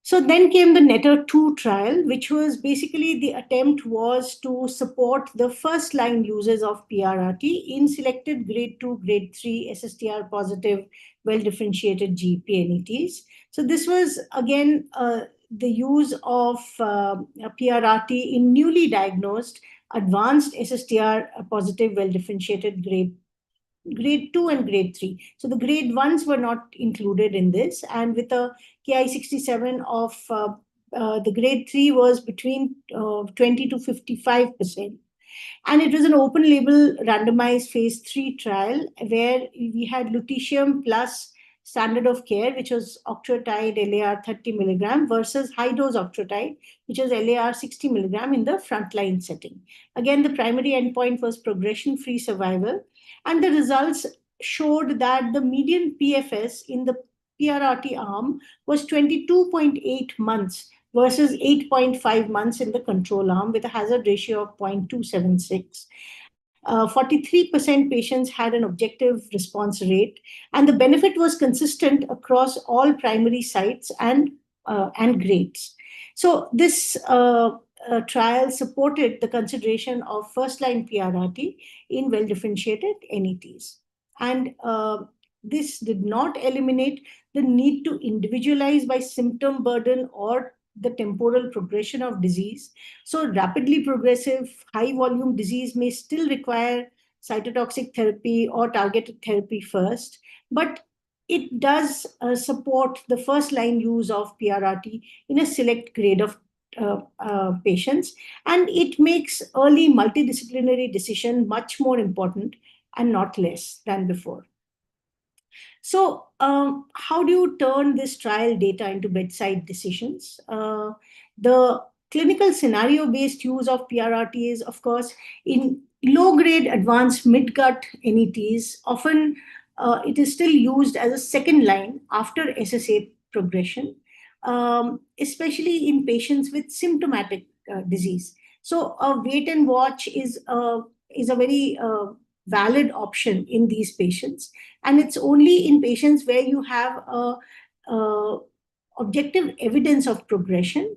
So then came the NETTER-2 trial, which was basically, the attempt was to support the first line users of PRRT in selected grade 2, grade 3 SSTR positive, well-differentiated GEP-NETs. So this was again the use of PRRT in newly diagnosed advanced SSTR positive, well-differentiated grade 2 and grade 3. So the grade 1s were not included in this, and with a Ki-67 of the grade 3 was between 20 to 55%. And it was an open label randomized phase 3 trial where we had lutetium plus standard of care, which was octreotide LAR 30 milligram versus high dose octreotide, which was LAR 60 milligram in the frontline setting. Again, the primary endpoint was progression-free survival, and the results showed that the median PFS in the PRRT arm was 22.8 months versus 8.5 months in the control arm, with a hazard ratio of 0.276. 43% patients had an objective response rate, and the benefit was consistent across all primary sites and grades. So this trial supported the consideration of first-line PRRT in well-differentiated NETs. And this did not eliminate the need to individualize by symptom burden or the temporal progression of disease. So rapidly progressive, high volume disease may still require cytotoxic therapy or targeted therapy first, but it does support the first line use of PRRT in a select grade of patients, and it makes early multidisciplinary decision much more important and not less than before. So how do you turn this trial data into bedside decisions? The clinical scenario-based use of PRRT is, of course, in low-grade advanced mid-gut NETs, often it is still used as a second line after SSA progression, especially in patients with symptomatic disease. So a wait and watch is a very valid option in these patients, and it's only in patients where you have objective evidence of progression,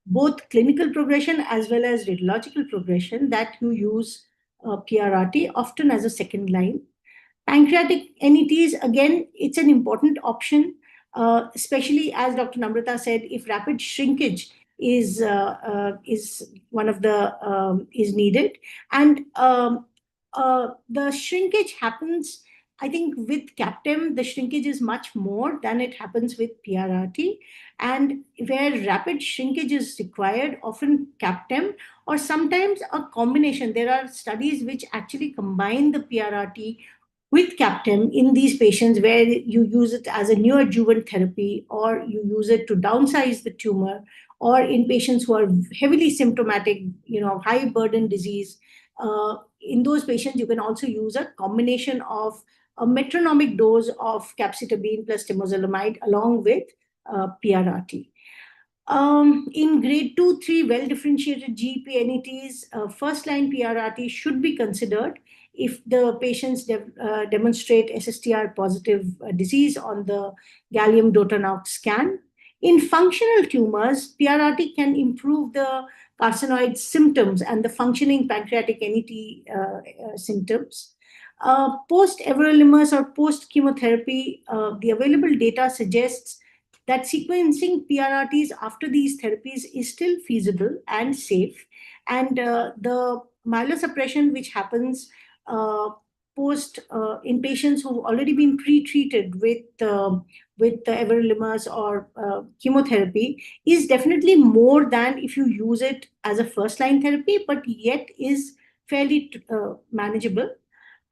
both clinical progression as well as radiological progression, that you use PRRT, often as a second line. Pancreatic NETs, again, it's an important option, especially as Dr. Namrata said, if rapid shrinkage is one of the is needed, and the shrinkage happens, I think, with CAPTEM, the shrinkage is much more than it happens with PRRT, and where rapid shrinkage is required, often CAPTEM, or sometimes a combination. There are studies which actually combine the PRRT with CAPTEM in these patients, where you use it as a neoadjuvant therapy, or you use it to downsize the tumor, or in patients who are heavily symptomatic, high burden disease. In those patients, you can also use a combination of a metronomic dose of capecitabine plus temozolomide along with PRRT. In grade 2, 3 well-differentiated GEP-NETs, first-line PRRT should be considered if the patients demonstrate SSTR positive disease on the gallium dotanox scan. In functional tumors, PRRT can improve the carcinoid symptoms and the functioning pancreatic NET symptoms. Post-everolimus or post-chemotherapy, the available data suggests that sequencing PRRTs after these therapies is still feasible and safe. And the myelosuppression which happens in patients who've already been pre-treated with the everolimus or chemotherapy is definitely more than if you use it as a first-line therapy, but yet is fairly manageable.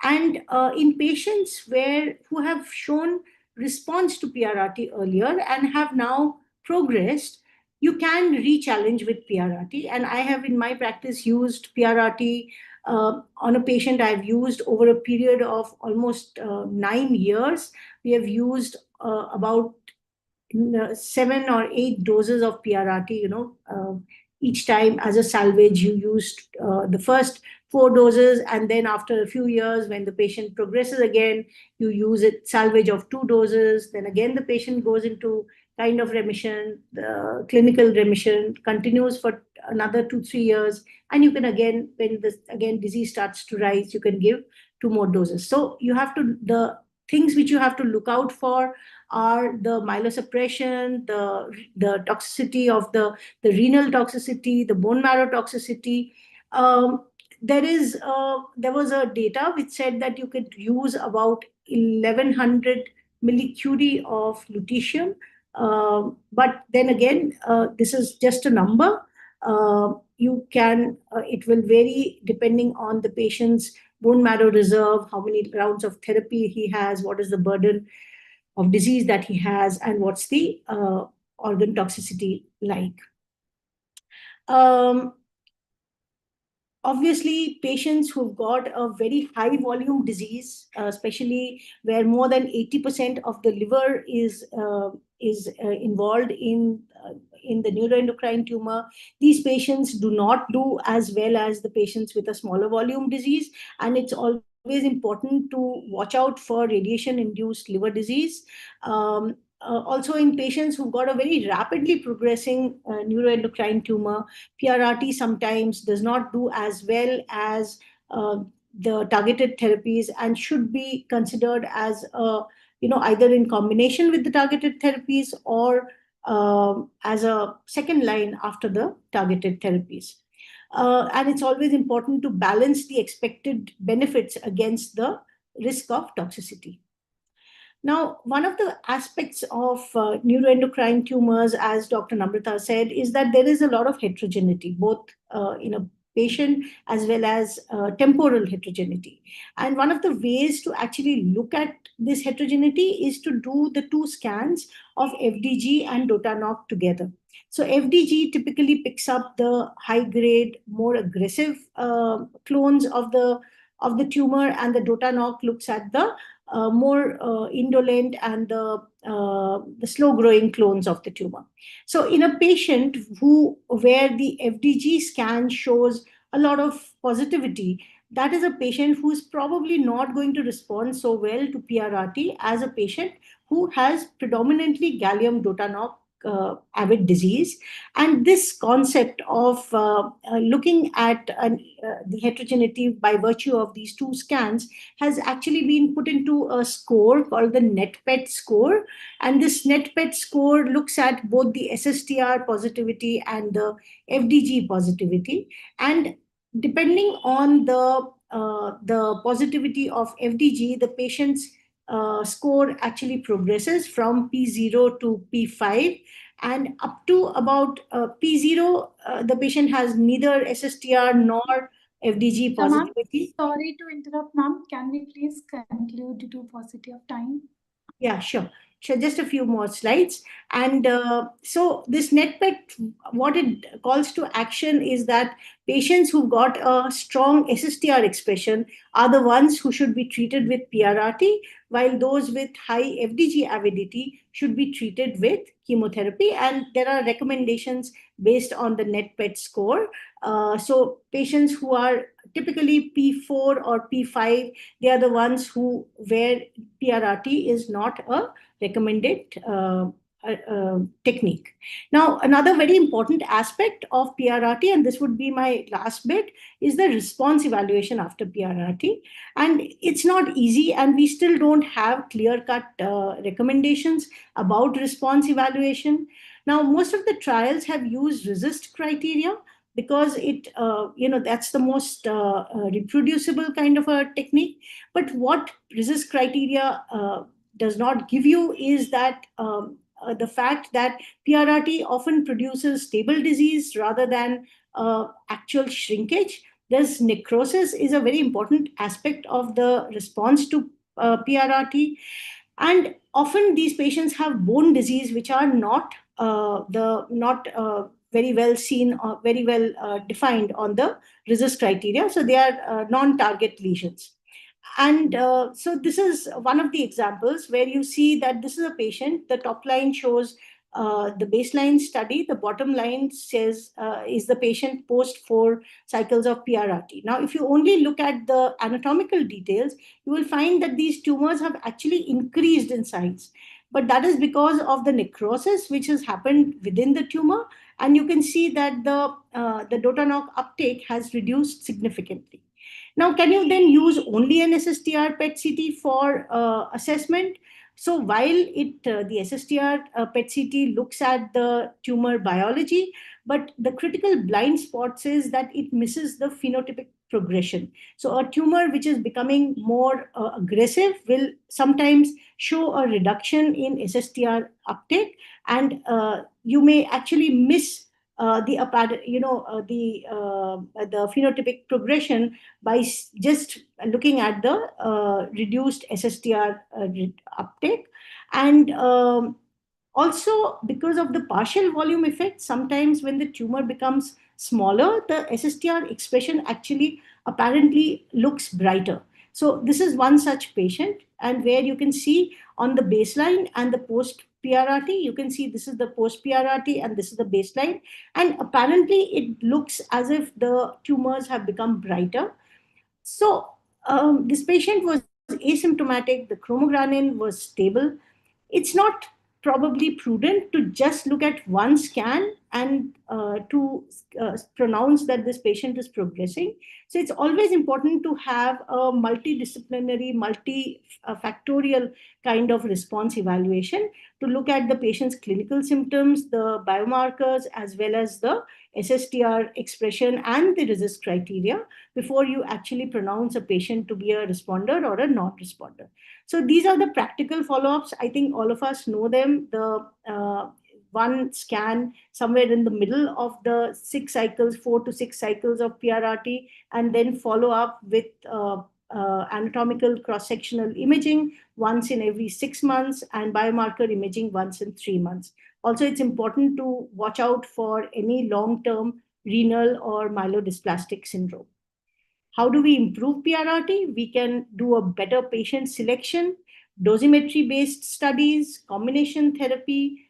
And in patients who have shown response to PRRT earlier and have now progressed, you can re-challenge with PRRT. And I have in my practice used PRRT on a patient I've used over a period of almost 9 years. We have used about 7 or 8 doses of PRRT, each time as a salvage. You used the first 4 doses, and then after a few years, when the patient progresses again, you use it salvage of 2 doses. Then again, the patient goes into kind of remission, the clinical remission continues for another 2-3 years, and you can again, when disease starts to rise, you can give 2 more doses. So the things which you have to look out for are the myelosuppression, the toxicity of the renal toxicity, the bone marrow toxicity. There was a data which said that you could use about 1100 millicurie of lutetium. But then again, this is just a number. It will vary depending on the patient's bone marrow reserve, how many rounds of therapy he has, what is the burden of disease that he has, and what's the organ toxicity like. Obviously, patients who've got a very high volume disease, especially where more than 80% of the liver is involved in the neuroendocrine tumor, these patients do not do as well as the patients with a smaller volume disease, and it's always important to watch out for radiation-induced liver disease. Also, in patients who've got a very rapidly progressing neuroendocrine tumor, PRRT sometimes does not do as well as the targeted therapies and should be considered as either in combination with the targeted therapies or as a second line after the targeted therapies. And it's always important to balance the expected benefits against the risk of toxicity. Now, one of the aspects of neuroendocrine tumors, as Dr. Namrata said, is that there is a lot of heterogeneity, both in a patient as well as temporal heterogeneity. And one of the ways to actually look at this heterogeneity is to do the 2 scans of FDG and DOTA-NOC together. So FDG typically picks up the high-grade, more aggressive clones of the tumor, and the DOTA-NOC looks at the more indolent and the slow-growing clones of the tumor. So in a patient where the FDG scan shows a lot of positivity, that is a patient who is probably not going to respond so well to PRRT as a patient who has predominantly gallium DOTA-NOC avid disease. And this concept of looking at the heterogeneity by virtue of these 2 scans has actually been put into a score called the NetPET score. And this NetPET score looks at both the SSTR positivity and the FDG positivity. And depending on the positivity of FDG, the patient's score actually progresses from P0 to P5, and up to about P0, the patient has neither SSTR nor FDG positivity. Sorry to interrupt, ma'am. Can we please conclude due to paucity of time? Yeah, sure. Just a few more slides. And so this NetPET, what it calls to action is that patients who've got a strong SSTR expression are the ones who should be treated with PRRT, while those with high FDG avidity should be treated with chemotherapy. And there are recommendations based on the NetPET score. So patients who are typically P4 or P5, they are the ones where PRRT is not a recommended technique. Now, another very important aspect of PRRT, and this would be my last bit, is the response evaluation after PRRT. And it's not easy, and we still don't have clear-cut recommendations about response evaluation. Now, most of the trials have used RECIST criteria, because it, that's the most reproducible kind of a technique. But what RECIST criteria does not give you is that the fact that PRRT often produces stable disease rather than actual shrinkage. Thus, necrosis is a very important aspect of the response to PRRT. And often these patients have bone disease, which are not very well seen or very well defined on the RECIST criteria. So they are non-target lesions. And so this is one of the examples where you see that this is a patient. The top line shows the baseline study. The bottom line says is the patient post 4 cycles of PRRT. Now, if you only look at the anatomical details, you will find that these tumors have actually increased in size. But that is because of the necrosis which has happened within the tumor. And you can see that the DOTA-NOC uptake has reduced significantly. Now, can you then use only an SSTR PET-CT for assessment? So while the SSTR PET-CT looks at the tumor biology, but the critical blind spots is that it misses the phenotypic progression. So a tumor which is becoming more aggressive will sometimes show a reduction in SSTR uptake, and you may actually miss the phenotypic progression by just looking at the reduced SSTR uptake. And also, because of the partial volume effect, sometimes when the tumor becomes smaller, the SSTR expression actually apparently looks brighter. So this is one such patient, and where you can see on the baseline and the post PRRT, you can see this is the post PRRT and this is the baseline. And apparently it looks as if the tumors have become brighter. So this patient was asymptomatic, the chromogranin was stable. It's not probably prudent to just look at one scan and to pronounce that this patient is progressing. So it's always important to have a multidisciplinary, multifactorial kind of response evaluation to look at the patient's clinical symptoms, the biomarkers, as well as the SSTR expression and the RECIST criteria before you actually pronounce a patient to be a responder or a non-responder. So these are the practical follow-ups. I think all of us know them. The one scan somewhere in the middle of the 6 cycles, 4 to 6 cycles of PRRT, and then follow up with anatomical cross-sectional imaging once in every 6 months and biomarker imaging once in 3 months. Also, it's important to watch out for any long-term renal or myelodysplastic syndrome. How do we improve PRRT? We can do a better patient selection, dosimetry-based studies, combination therapy,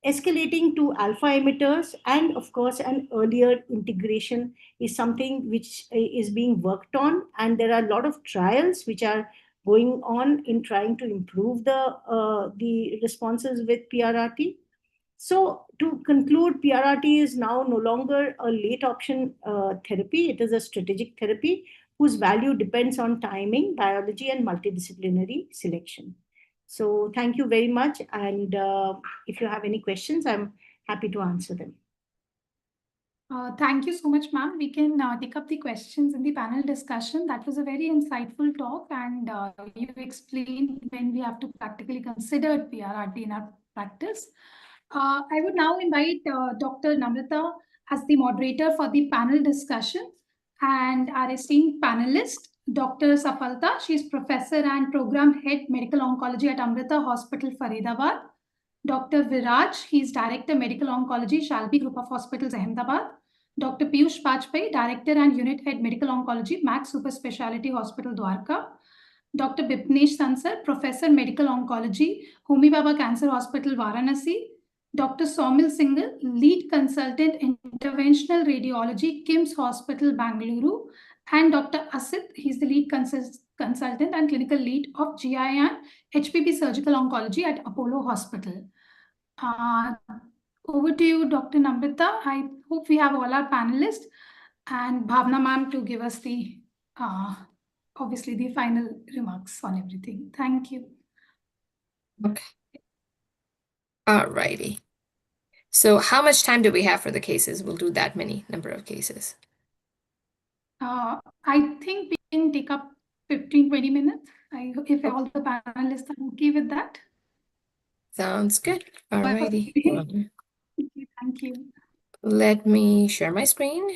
escalating to alpha emitters, and of course, an earlier integration is something which is being worked on. And there are a lot of trials which are going on in trying to improve the responses with PRRT. So to conclude, PRRT is now no longer a late option therapy. It is a strategic therapy whose value depends on timing, biology, and multidisciplinary selection. So thank you very much. And if you have any questions, I'm happy to answer them. Thank you so much, ma'am. We can take up the questions in the panel discussion. That was a very insightful talk, and you explained when we have to practically consider PRRT in our practice. I would now invite Dr. Namrata as the moderator for the panel discussion, and our esteemed panelist, Dr. Safalta. She is Professor and Program Head Medical Oncology at Amrita Hospital, Faridabad. Dr. Viraj, he is Director Medical Oncology, Shalby Group of Hospitals, Ahmedabad. Dr. Piyush Bajpai, Director and Unit Head Medical Oncology, Max Super Speciality Hospital, Dwarka. Dr. Bipnesh Sansar, Professor Medical Oncology, Homi Baba Cancer Hospital, Varanasi. Dr. Saumil Singhal, Lead Consultant Interventional Radiology, KIMS Hospital, Bangalore. And Dr. Asit, he's the Lead Consultant and Clinical Lead of GI and HPP Surgical Oncology at Apollo Hospital. Over to you, Dr. Namrata. I hope we have all our panelists and Bhavna ma'am to give us the, obviously, the final remarks on everything. Thank you. Okay. All righty. So how much time do we have for the cases? We'll do that many number of cases. I think we can take up 15-20 minutes. If all the panelists are okay with that. Sounds good. All righty. Thank you. Let me share my screen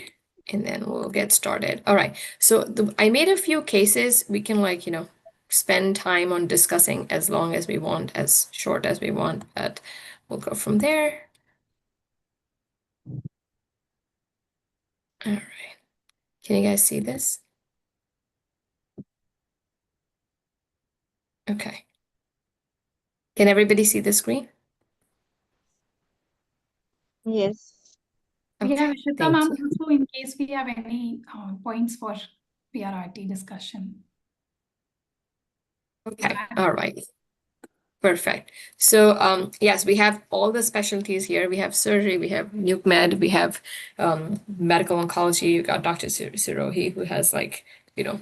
and then we'll get started. All right. So I made a few cases. We can spend time on discussing as long as we want, as short as we want, but we'll go from there. All right. Can you guys see this? Okay. Can everybody see the screen? Yes. Yeah, Okay, Shita thank ma'am, you. also in case we have any points for PRRT discussion. Okay, all right. Perfect. So yes, we have all the specialties here. We have surgery, we have nuke med, we have medical oncology. You got Dr. Sirohi, who has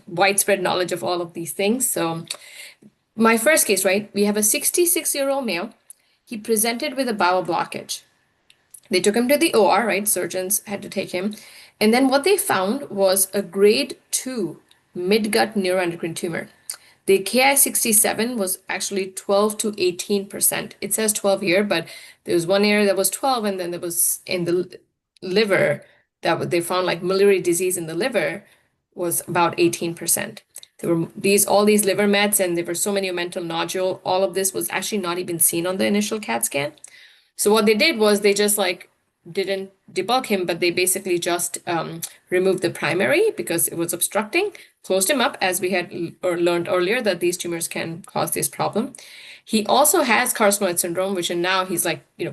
widespread knowledge of all of these things. So my first case, right? We have a 66-year-old male. He presented with a bowel blockage. They took him to the OR, right? Surgeons had to take him. And then what they found was a grade 2 midgut neuroendocrine tumor. The Ki-67 was actually 12 to 18%. It says 12 here, but there was one area that was 12, and then there was in the liver they found like miliary disease in the liver was about 18%. There were all these liver mets, and there were so many mental nodule. All of this was actually not even seen on the initial CAT scan. So what they did was they just didn't debulk him, but they basically just removed the primary because it was obstructing, closed him up, as we had learned earlier that these tumors can cause this problem. He also has carcinoid syndrome, which now he's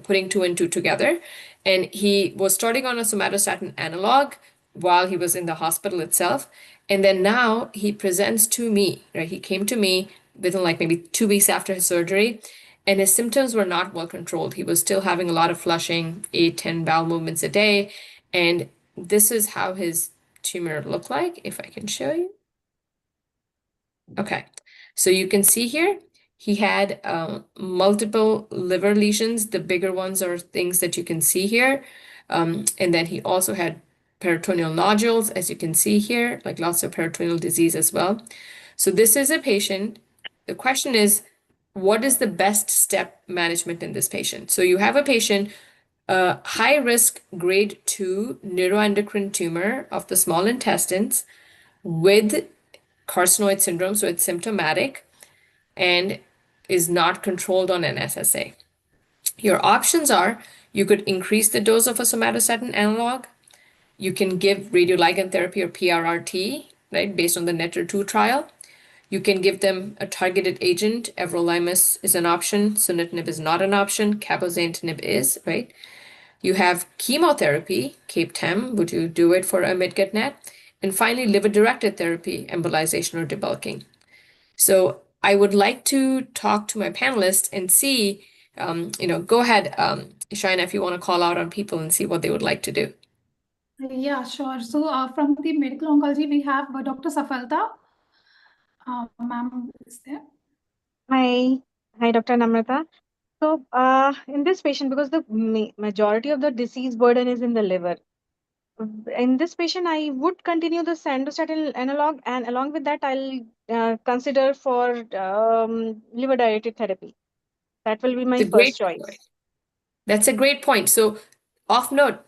putting 2 and 2 together. And he was starting on a somatostatin analog while he was in the hospital itself. And then now he presents to me, right? He came to me within maybe 2 weeks after his surgery, and his symptoms were not well controlled. He was still having a lot of flushing, 8-10 bowel movements a day. And this is how his tumor looked like, if I can show you. Okay, so you can see here, he had multiple liver lesions. The bigger ones are things that you can see here. And then he also had peritoneal nodules, as you can see here, lots of peritoneal disease as well. So this is a patient. The question is, what is the best step management in this patient? So you have a patient, high risk grade 2 neuroendocrine tumor of the small intestines with carcinoid syndrome, so it's symptomatic and is not controlled on an SSA. Your options are, you could increase the dose of a somatostatin analog. You can give radioligand therapy or PRRT, right, based on the NETTER-2 trial. You can give them a targeted agent. Everolimus is an option. Sunitinib is not an option. Cabozantinib is, right? You have chemotherapy, CAPE-10. Would you do it for a midgut net? And finally, liver-directed therapy, embolization or debulking. So I would like to talk to my panelists and see, go ahead, Shaina, if you want to call out on people and see what they would like to do. Yeah, sure. So from the medical oncology, we have Dr. Safalta. Ma'am is there. Hi, Dr. Namrata. So, in this patient, because the majority of the disease burden is in the liver, in this patient, I would continue the sandostatin analog, and along with that, I'll consider for liver-directed therapy. That will be my It's a great first choice. point. That's a great point. So off note,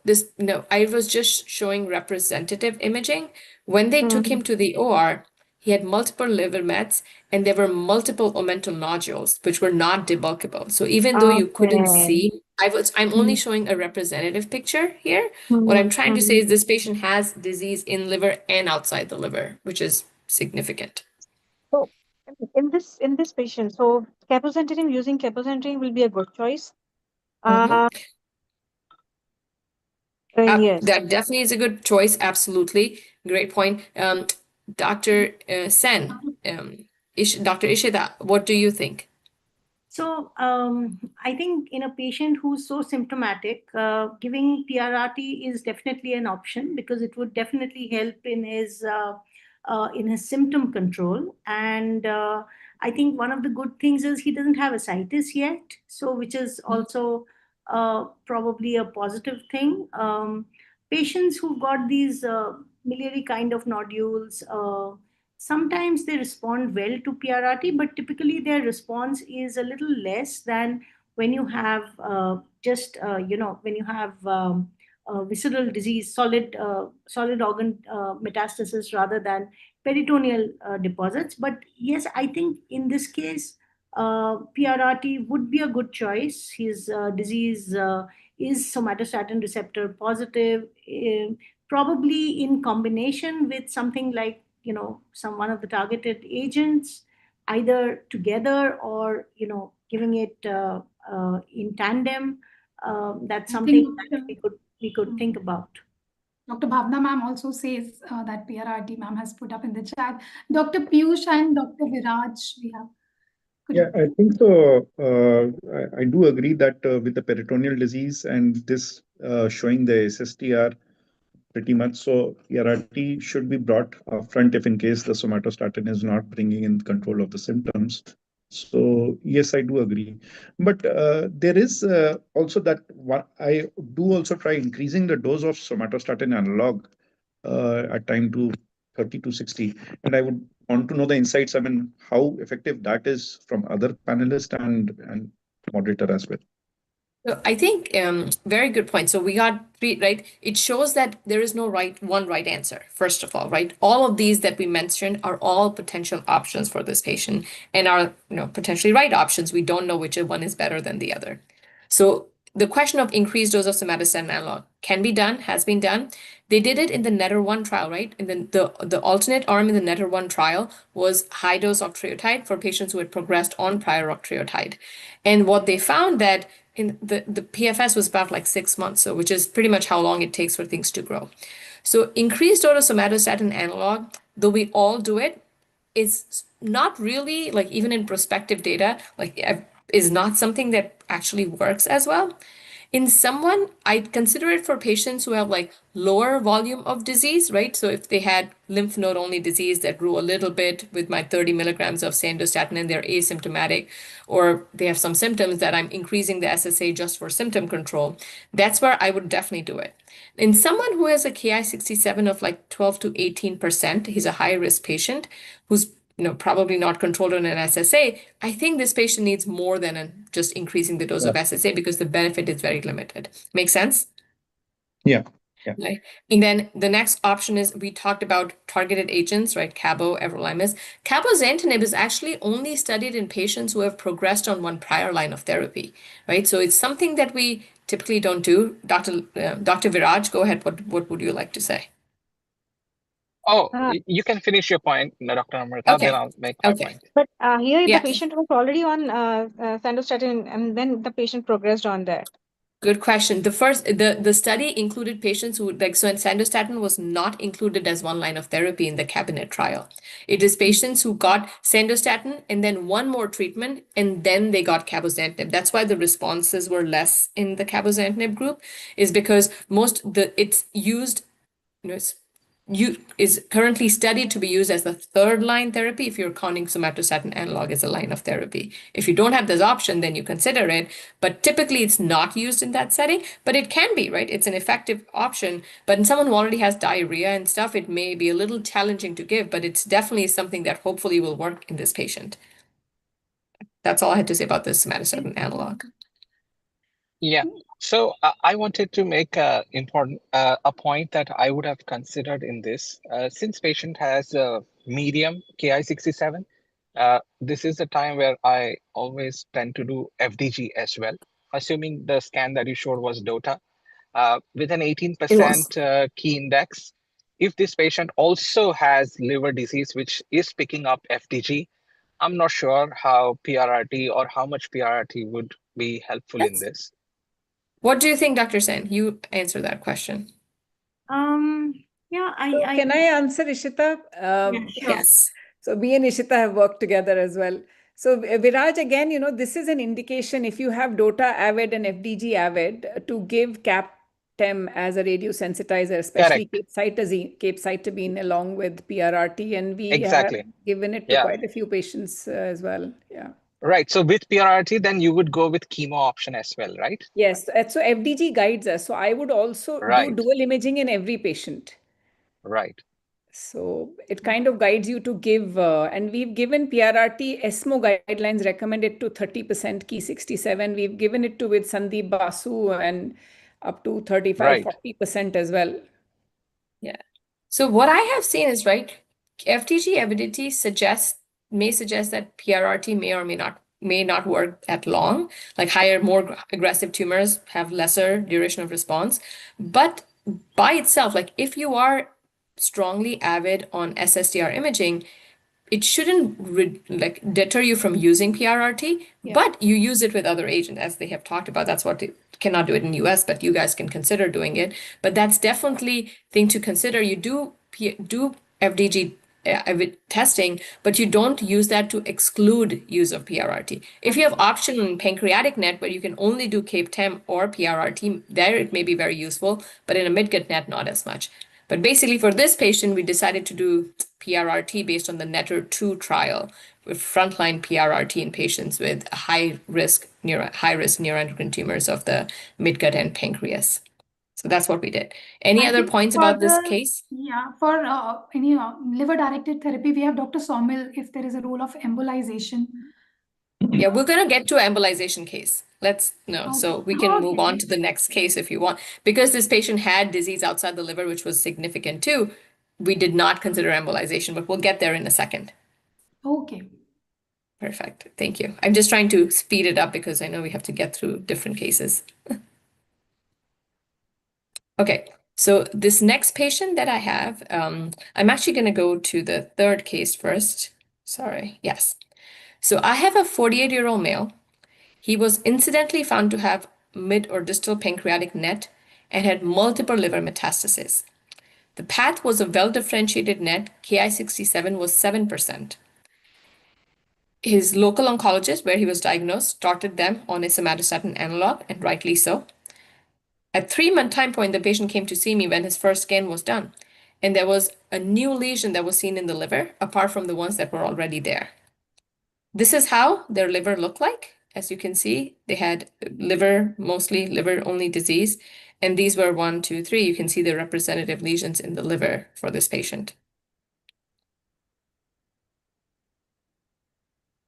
I was just showing representative imaging. When they took him to the OR, he had multiple liver mets and there were multiple omental nodules, which were not debulkable. So even though you couldn't see, I'm only showing a representative picture here. What I'm trying to say is this patient has disease in liver and outside the liver, which is significant. So in this patient, so cabozantinib, using cabozantinib will be a good choice. Yes. That definitely is a good choice. Absolutely. Great point. Dr. Sen, Dr. Ishida, what do you think? So I think in a patient who's so symptomatic, giving PRRT is definitely an option because it would definitely help in his symptom control. And I think one of the good things is he doesn't have ascites yet, so which is also probably a positive thing. Patients who've got these miliary kind of nodules, sometimes they respond well to PRRT, but typically their response is a little less than when you have when you have visceral disease, solid organ metastasis rather than peritoneal deposits. But yes, I think in this case, PRRT would be a good choice. His disease is somatostatin receptor positive, probably in combination with something like, some one of the targeted agents, either together or, giving it in tandem. That's I something think that we could think about. Dr. Bhavna ma'am also says that PRRT ma'am has put up in the chat. Dr. Piyush and Dr. Viraj, we have. Yeah, I think so. I do agree that with the peritoneal disease and this showing the SSTR pretty much, so PRRT should be brought upfront if in case the somatostatin is not bringing in control of the symptoms. So yes, I do agree. But there is also that I do also try increasing the dose of somatostatin analog at time to 30 to 60. And I would want to know the insights, I mean, how effective that is from other panelists and moderator as well. So I think very good point. So we got three, right? It shows that there is no one right answer, first of all, right? All of these that we mentioned are all potential options for this patient and are, potentially right options. We don't know which one is better than the other. So the question of increased dose of somatostatin analog can be done, has been done. They did it in the NETTER-1 trial, right? And then the alternate arm in the NETTER-1 trial was high dose octreotide for patients who had progressed on prior octreotide. And what they found that in the PFS was about like 6 months, so which is pretty much how long it takes for things to grow. So increased dose of somatostatin analog, though we all do it, is not really, like, even in prospective data, is not something that actually works as well. In someone, I'd consider it for patients who have like lower volume of disease, right? So if they had lymph node only disease that grew a little bit with my 30 milligrams of sandostatin and they're asymptomatic, or they have some symptoms that I'm increasing the SSA just for symptom control, that's where I would definitely do it. In someone who has a Ki-67 of like 12 to 18%, he's a high risk patient who's probably not controlled on an SSA, I think this patient needs more than just increasing the dose of SSA because the benefit is very limited. Make sense? Yeah. Right. And then the next option is, we talked about targeted agents, right? Cabo, everolimus. Cabozantinib is actually only studied in patients who have progressed on one prior line of therapy, right? So it's something that we typically don't do. Dr. Viraj, go ahead. What would you like to say? Oh, you can finish your point, Dr. Amrita, Okay. then I'll make my point. But here Yeah. the patient was already on sandostatin, and then the patient progressed on that. Good question. The study included patients who, like, so sandostatin was not included as one line of therapy in the cabinet trial. It is patients who got sandostatin and then one more treatment, and then they got cabozantinib. That's why the responses were less in the cabozantinib group, is because it's used, is currently studied to be used as the third line therapy if you're counting somatostatin analog as a line of therapy. If you don't have this option, then you consider it, but typically it's not used in that setting, but it can be, right? It's an effective option, but in someone who already has diarrhea and stuff, it may be a little challenging to give, but it's definitely something that hopefully will work in this patient. That's all I had to say about this somatostatin analog. Yeah. So I wanted to make a point that I would have considered in this. Since patient has a medium Ki-67, this is the time where I always tend to do FDG as well, assuming the scan that you showed was DOTA. With an 18% key index, if this patient also has liver disease, which is picking up FDG, I'm not sure how PRRT or how much PRRT would be helpful in this. What do you think, Dr. Sen? You answer that question. Yeah, Can I answer, Ishita? Yeah, sure. Yes. So me and Ishita have worked together as well. So Viraj, again, this is an indication if you have DOTA avid and FDG avid to give CAPTEM as a radiosensitizer, especially capecitabine along with PRRT, and we Exactly. have given it to quite a few patients as well. Yeah. Right. So with PRRT, then you would go with chemo option as well, right? Yes. So FDG guides us. So I would also do Right. dual imaging in every patient. Right. So it kind of guides you to give, and we've given PRRT ESMO guidelines recommended to 30% Ki-67. We've given it to with Sandeep Basu and up to 35, Right. 40% as well. Yeah. So what I have seen is, right, FTG evidence may suggest that PRRT may or may not work at long, like higher, more aggressive tumors have lesser duration of response. But by itself, like if you are strongly avid on SSTR imaging, it shouldn't like deter you from using PRRT, but you use it with other agents, as they have talked about. That's what they cannot do it in US, but you guys can consider doing it. But that's definitely thing to consider. You do FDG testing, but you don't use that to exclude use of PRRT. If you have option in pancreatic net where you can only do CAPE-10 or PRRT, there it may be very useful, but in a midgut net, not as much. But basically for this patient, we decided to do PRRT based on the NETTER-2 trial with frontline PRRT in patients with high-risk neuroendocrine tumors of the midgut and pancreas. So that's what we did. Any other points about this case? Yeah, for any liver-directed therapy, we have Dr. Somil if there is a role of embolization. Yeah, we're going to get to embolization case. Let's know. So Okay. we can move on to the next case if you want. Because this patient had disease outside the liver, which was significant too, we did not consider embolization, but we'll get there in a second. Okay. Perfect. Thank you. I'm just trying to speed it up because I know we have to get through different cases. Okay, so this next patient that I have, I'm actually going to go to the third case first. Sorry. Yes. So I have a 48-year-old male. He was incidentally found to have mid or distal pancreatic net and had multiple liver metastases. The path was a well-differentiated net. Ki-67 was 7%. His local oncologist, where he was diagnosed, started them on a somatostatin analog, and rightly so. At 3-month time point, the patient came to see me when his first scan was done, and there was a new lesion that was seen in the liver, apart from the ones that were already there. This is how their liver looked like. As you can see, they had mostly liver-only disease, and these were 1, 2, 3. You can see the representative lesions in the liver for this patient.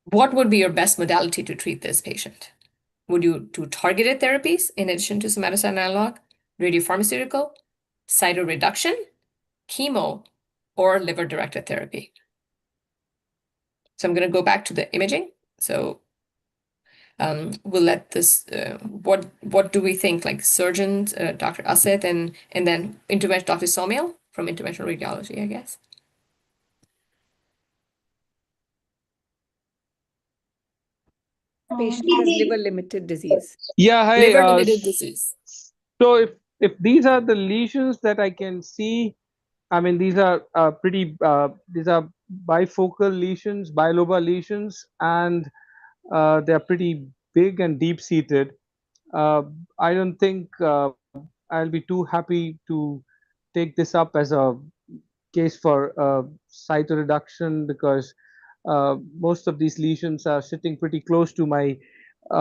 What would be your best modality to treat this patient? Would you do targeted therapies in addition to somatostatin analog, radiopharmaceutical, cytoreduction, chemo, or liver-directed therapy? So I'm going to go back to the imaging. So we'll let this, what do we think, like surgeons, Dr. Asit, and then intervention, Dr. Somil from interventional radiology, I guess. Patient has liver-limited disease. Yeah, hi. Liver-limited disease. So if these are the lesions that I can see, I mean, these are these are bifocal lesions, bilobar lesions, and they are pretty big and deep-seated. I don't think I'll be too happy to take this up as a case for cytoreduction because most of these lesions are sitting pretty close to my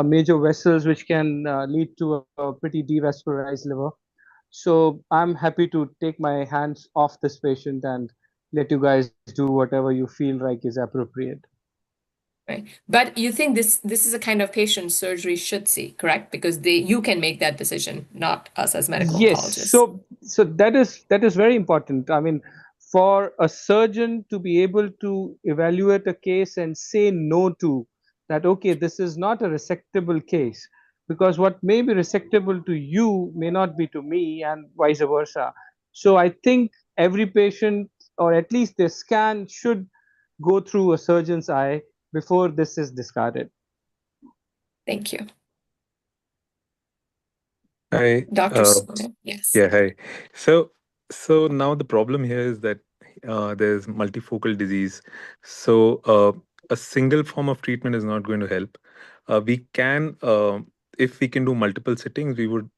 major vessels, which can lead to a pretty devascularized liver. So I'm happy to take my hands off this patient and let you guys do whatever you feel like is appropriate. Right. But you think this is a kind of patient surgery should see, correct? Because you can make that decision, not us as medical oncologists. So that is very important. I mean, for a surgeon to be able to evaluate a case and say no to that, okay, this is not a resectable case, because what may be resectable to you may not be to me, and vice versa. So I think every patient, or at least their scan, should go through a surgeon's eye before this is discarded. Thank you. Hi. Dr. Somil, yes. Yeah, hi. So now the problem here is that there's multifocal disease. So a single form of treatment is not going to help. We can, if we can do multiple sittings, we would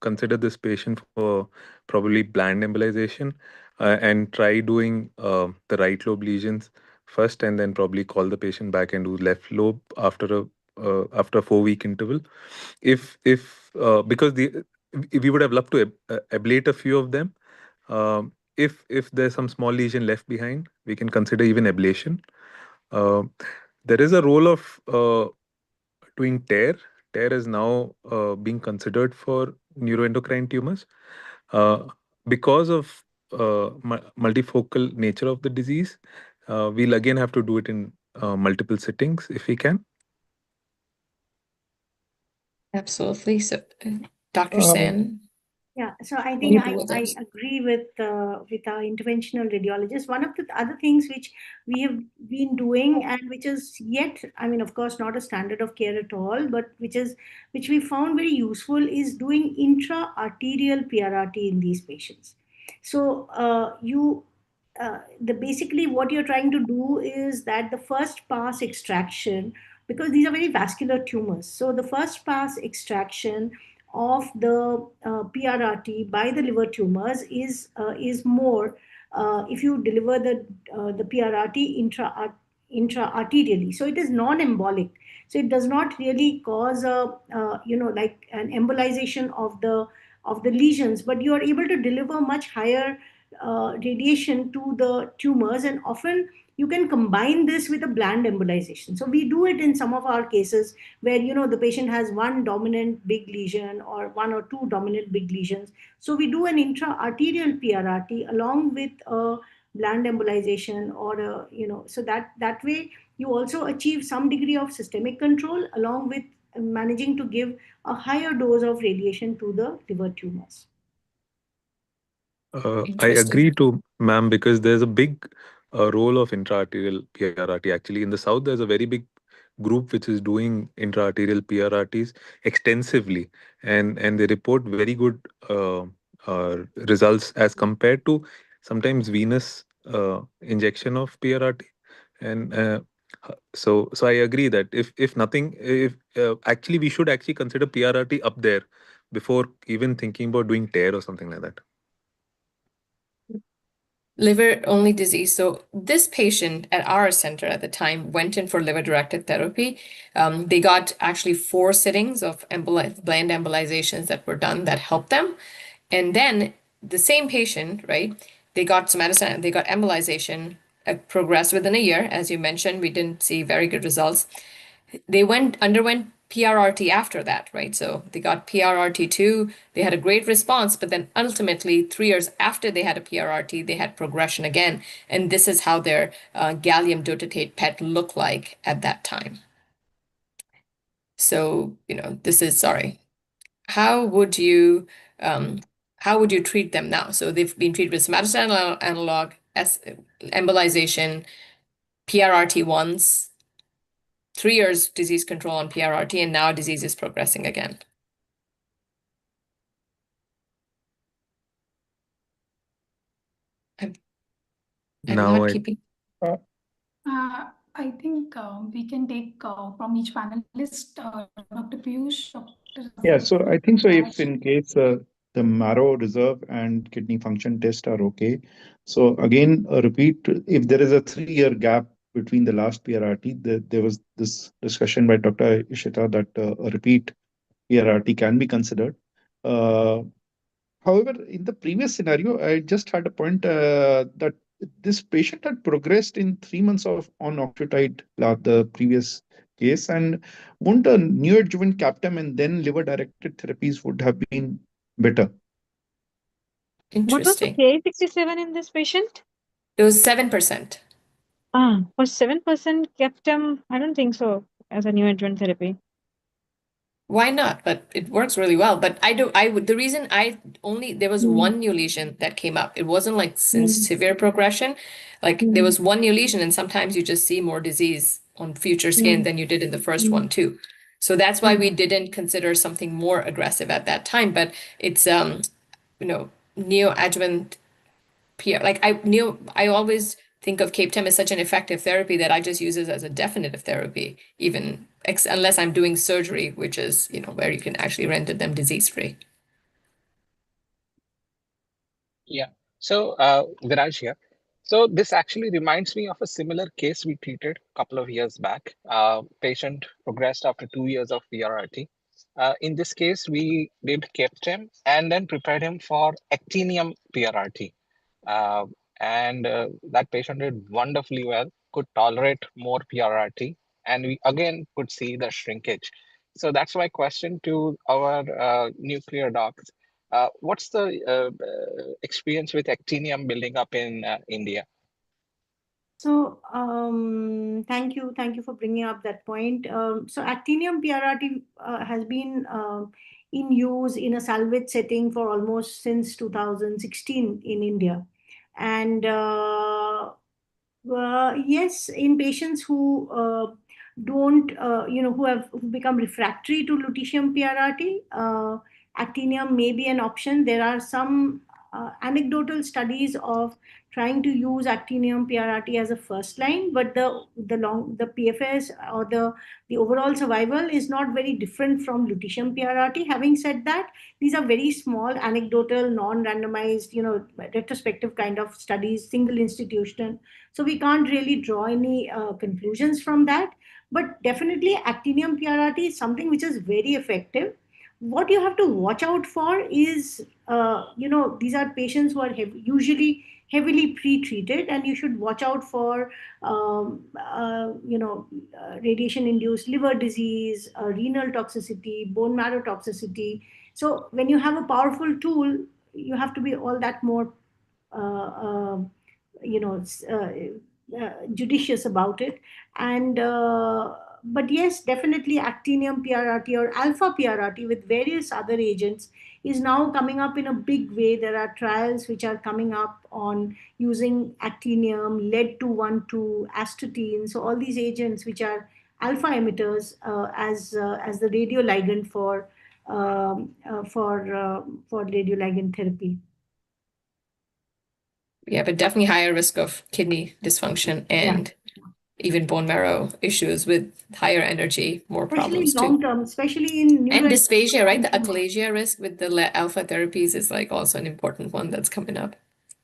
consider this patient for probably bland embolization and try doing the right lobe lesions first, and then probably call the patient back and do left lobe after a 4-week interval. If because we would have loved to ablate a few of them. If there's some small lesion left behind, we can consider even ablation. There is a role of doing tear. Tear is now being considered for neuroendocrine tumors because of multifocal nature of the disease. We'll again have to do it in multiple sittings if we can. Absolutely. So, Dr. Uh, Sen, Yeah, so I what think do you do with I those? agree with our interventional radiologist. One of the other things which we have been doing and which is yet, I mean, of course, not a standard of care at all, but which we found very useful is doing intra-arterial PRRT in these patients. So basically what you're trying to do is that the first pass extraction, because these are very vascular tumors, so the first pass extraction of the PRRT by the liver tumors is more if you deliver the PRRT intra-arterially. So it is non-embolic. So it does not really cause like an embolization of the lesions, but you are able to deliver much higher radiation to the tumors, and often you can combine this with a bland embolization. So we do it in some of our cases where the patient has one dominant big lesion or one or two dominant big lesions. So we do an intra-arterial PRRT along with a bland embolization or so that way you also achieve some degree of systemic control along with managing to give a higher dose of radiation to the liver tumors. I agree to ma'am, because there's a big role of intraarterial PRRT. Actually, in the south, there's a very big group which is doing intraarterial PRRTs extensively, and they report very good results as compared to sometimes venous injection of PRRT. And so I agree that if nothing, if actually we should actually consider PRRT up there before even thinking about doing tear or something like that. Liver-only disease. So this patient at our center at the time went in for liver-directed therapy. They got actually 4 sittings of bland embolizations that were done that helped them. And then the same patient, right, they got somatostatin, they got embolization, progressed within a year. As you mentioned, we didn't see very good results. They underwent PRRT after that, right? So they got PRRT2, they had a great response, but then ultimately 3 years after they had a PRRT, they had progression again. And this is how their gallium dotatate PET looked like at that time. So, this is, sorry. How would you treat them now? So they've been treated with somatostatin analog, embolization, PRRT once, 3 years disease control on PRRT, and now disease is progressing again. I'm Now not keeping. I think we can take from each panelist, Dr. Piyush, Dr. Yeah, so I think so. If Raj. in case the marrow reserve and kidney function test are okay, so again, repeat, if there is a 3-year gap between the last PRRT, there was this discussion by Dr. Ishita that a repeat PRRT can be considered. However, in the previous scenario, I just had a point that this patient had progressed in 3 months on octreotide, the previous case, and wouldn't a neoadjuvant CAPTEM and then liver-directed therapies would have been better? What was the Interesting. Ki-67 in this patient? It was 7%. Was 7% kept I don't think so as a neoadjuvant therapy. Why not? But it works really well. But the reason there was one new lesion that came up. It wasn't like severe progression. Like there was one new lesion, and sometimes you just see more disease on future scan than you did in the first one too. So that's why we didn't consider something more aggressive at that time. But it's neoadjuvant PR. Like I always think of CAPTEM as such an effective therapy that I just use it as a definitive therapy, even unless I'm doing surgery, which is, where you can actually render them disease-free. Yeah. So, Viraj here. So this actually reminds me of a similar case we treated a couple of years back. Patient progressed after 2 years of PRRT. In this case, we did kept him and then prepared him for actinium PRRT. Uh, and that patient did wonderfully well, could tolerate more PRRT, and we again could see the shrinkage. So that's my question to our nuclear docs. What's the experience with actinium building up in India? So thank you for bringing up that point. So actinium PRRT has been in use in a salvage setting for almost since 2016 in India, and yes, in patients who don't, who become refractory to lutetium PRRT, actinium may be an option. There are some anecdotal studies of trying to use actinium PRRT as a first line, but the PFS or the overall survival is not very different from lutetium PRRT. Having said that, these are very small, anecdotal, non-randomized, retrospective kind of studies, single institution. So we can't really draw any conclusions from that. But definitely actinium PRRT is something which is very effective. What you have to watch out for is, these are patients who are usually heavily pre-treated, and you should watch out for, radiation-induced liver disease, renal toxicity, bone marrow toxicity. So when you have a powerful tool, you have to be all that more, uh, judicious about it. And but yes, definitely actinium PRRT or alpha PRRT with various other agents is now coming up in a big way. There are trials which are coming up on using actinium, lead-212, astatine. So all these agents which are alpha emitters as the radioligand for radioligand therapy. Yeah, but definitely higher risk of kidney dysfunction and even bone marrow issues with higher energy, more Especially problems long too. term, especially in And dysphagia, right? The achalasia risk with the alpha therapies is like also an important one that's coming up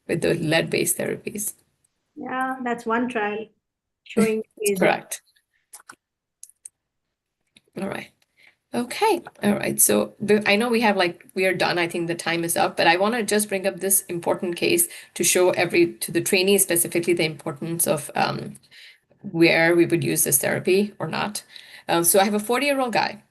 with the lead-based therapies. Yeah, that's one trial showing. Correct. All right. Okay. All right. So I know we are done. I think the time is up, but I want to just bring up this important case to show to the trainees specifically the importance of where we would use this therapy or not. So I have a 40-year-old guy,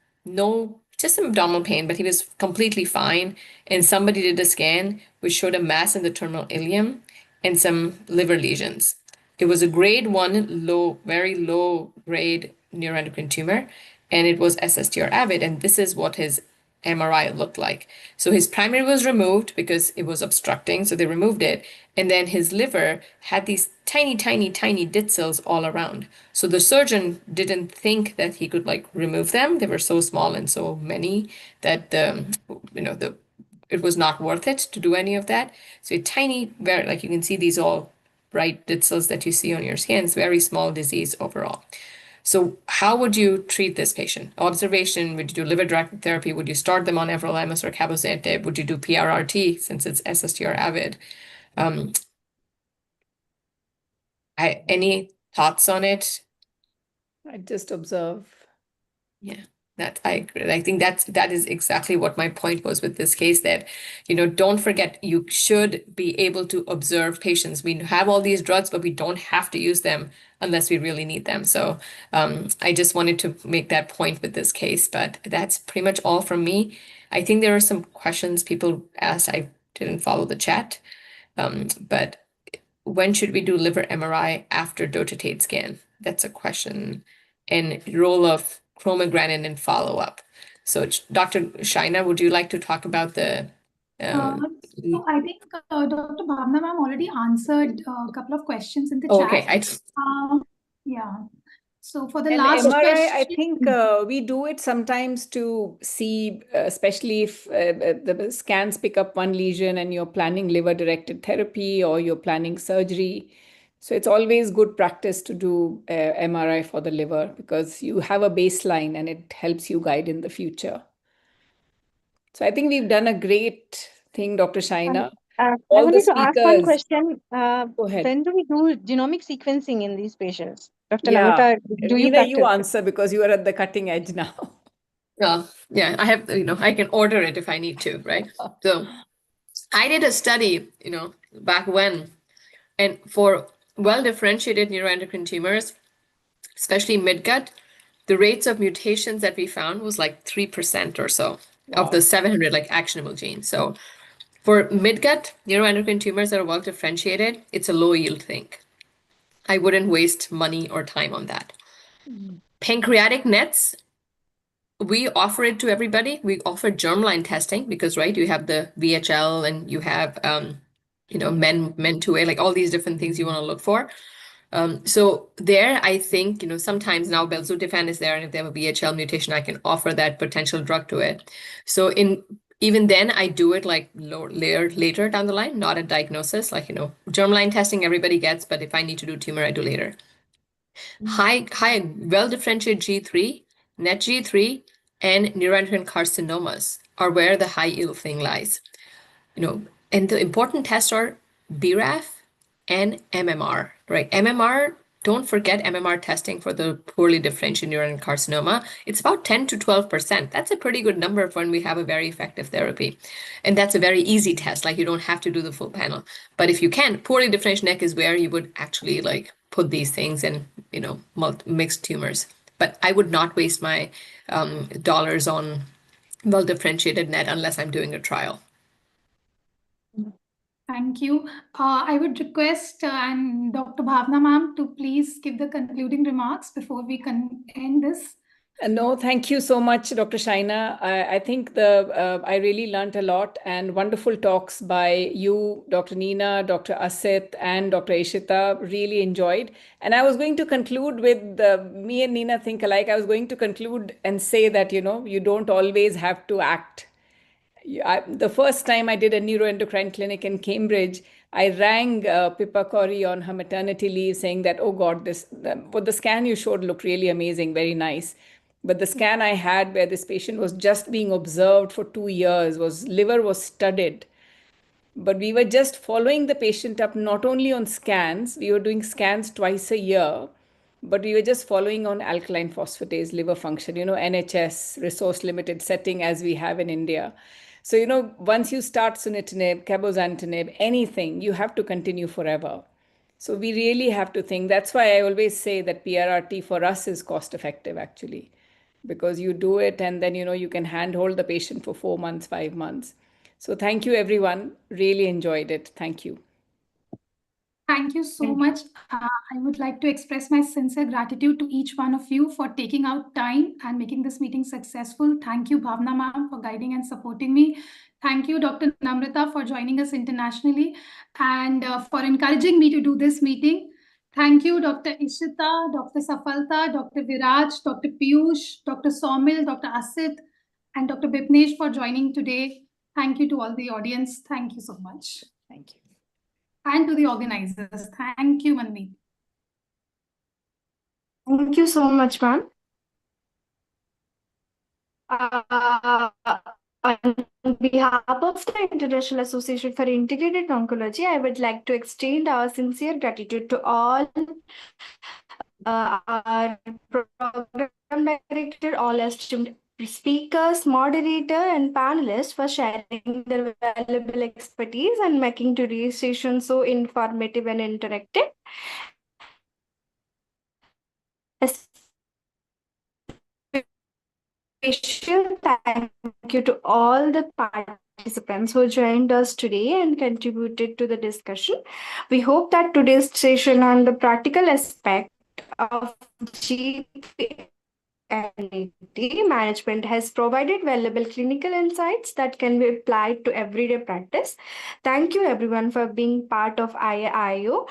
just some abdominal pain, but he was completely fine. And somebody did a scan which showed a mass in the terminal ileum and some liver lesions. It was a grade 1 very low grade neuroendocrine tumor, and it was SSTR avid, and this is what his MRI looked like. So his primary was removed because it was obstructing, so they removed it. And then his liver had these tiny, tiny, tiny DIT cells all around. So the surgeon didn't think that he could remove them. They were so small and so many that it was not worth it to do any of that. So a tiny, very you can see these all bright DIT cells that you see on your skin. It's very small disease overall. So how would you treat this patient? Observation, would you do liver-directed therapy? Would you start them on everolimus or cabozantinib? Would you do PRRT since it's SSTR avid? Any thoughts on it? I just observe. Yeah. That I agree. I think that is exactly what my point was with this case, that, don't forget, you should be able to observe patients. We have all these drugs, but we don't have to use them unless we really need them. So I just wanted to make that point with this case, but that's pretty much all from me. I think there are some questions people asked. I didn't follow the chat, but when should we do liver MRI after dotatate scan? That's a question. And role of chromogranin in follow-up. So Dr. Shaina, would you like to talk about the... So I think Dr. Bhavna ma'am already answered a couple of questions in the Okay. chat. Yeah. So for the And last MRI, question, I think we do it sometimes to see, especially if the scans pick up one lesion and you're planning liver-directed therapy or you're planning surgery. So it's always good practice to do MRI for the liver because you have a baseline and it helps you guide in the future. So I think we've done a great thing, Dr. Shaina. I all the wanted to ask one speakers. question. Go ahead. When do we do genomic sequencing in these patients? Dr. Yeah, Namrata, do you Nina, you practice? answer because you are at the cutting edge now. Yeah, I have, I can order it if I need to, right? So I did a study, back when, and for well-differentiated neuroendocrine tumors, especially midgut, the rates of mutations that we found was like 3% or so of the 700 like actionable genes. So for midgut neuroendocrine tumors that are well differentiated, it's a low yield thing. I wouldn't waste money or time on that. Pancreatic nets, we offer it to everybody. We offer germline testing because, right, you have the VHL and you have, MEN2A, like all these different things you want to look for. So there, I think, sometimes now belzutifan is there, and if they have a VHL mutation, I can offer that potential drug to it. So even then, I do it like later down the line, not at diagnosis. Like, germline testing everybody gets, but if I need to do tumor, I do later. High, well-differentiated G3, net G3, and neuroendocrine carcinomas are where the high yield thing lies. And the important tests are BRAF and MMR, right? MMR, don't forget MMR testing for the poorly differentiated neuroendocrine carcinoma. It's about 10 to 12%. That's a pretty good number for when we have a very effective therapy. And that's a very easy test. Like, you don't have to do the full panel. But if you can, poorly differentiated neck is where you would actually like put these things in, mixed tumors. But I would not waste my dollars on well-differentiated net unless I'm doing a trial. Thank you. I would request and Dr. Bhavna ma'am to please give the concluding remarks before we can end this. No, thank you so much, Dr. Shaina. I think I really learned a lot, and wonderful talks by you, Dr. Nina, Dr. Asit, and Dr. Ishita. Really enjoyed. And I was going to conclude with me and Nina think alike. I was going to conclude and say that, you don't always have to act. The first time I did a neuroendocrine clinic in Cambridge, I rang Pippa Corey on her maternity leave saying that, oh God, the scan you showed looked really amazing, very nice. But the scan I had where this patient was just being observed for 2 years, liver was studied. But we were just following the patient up not only on scans, we were doing scans twice a year, but we were just following on alkaline phosphatase, liver function, NHS, resource limited setting as we have in India. So, once you start sunitinib, cabozantinib, anything, you have to continue forever. So we really have to think. That's why I always say that PRRT for us is cost effective, actually, because you do it and then, you can handhold the patient for 4 months, 5 months. So thank you, everyone. Really enjoyed it. Thank you. Thank you so much. I would like to express my sincere gratitude to each one of you for taking out time and making this meeting successful. Thank you, Bhavna ma'am, for guiding and supporting me. Thank you, Dr. Namrata, for joining us internationally and for encouraging me to do this meeting. Thank you, Dr. Ishita, Dr. Safalta, Dr. Viraj, Dr. Piyush, Dr. Somil, Dr. Asit, and Dr. Bipnesh for joining today. Thank you to all the audience. Thank you so much. Thank you. And to the organizers. Thank you, Manmeet. Thank you so much, ma'am. On behalf of the International Association for Integrated Oncology, I would like to extend our sincere gratitude to all our program director, all esteemed speakers, moderator, and panelists for sharing their valuable expertise and making today's session so informative and interactive. Special thank you to all the participants who joined us today and contributed to the discussion. We hope that today's session on the practical aspect of GP management has provided valuable clinical insights that can be applied to everyday practice. Thank you everyone for being part of IIO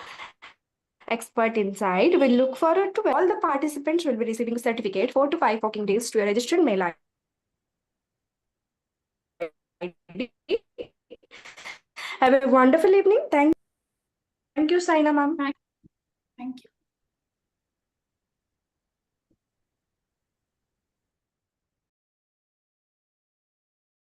Expert Insight. We look forward to all the participants will be receiving a certificate 4 to 5 working days to a registered mail ID. Have a wonderful evening. Thank you, Saina ma'am. Thank you.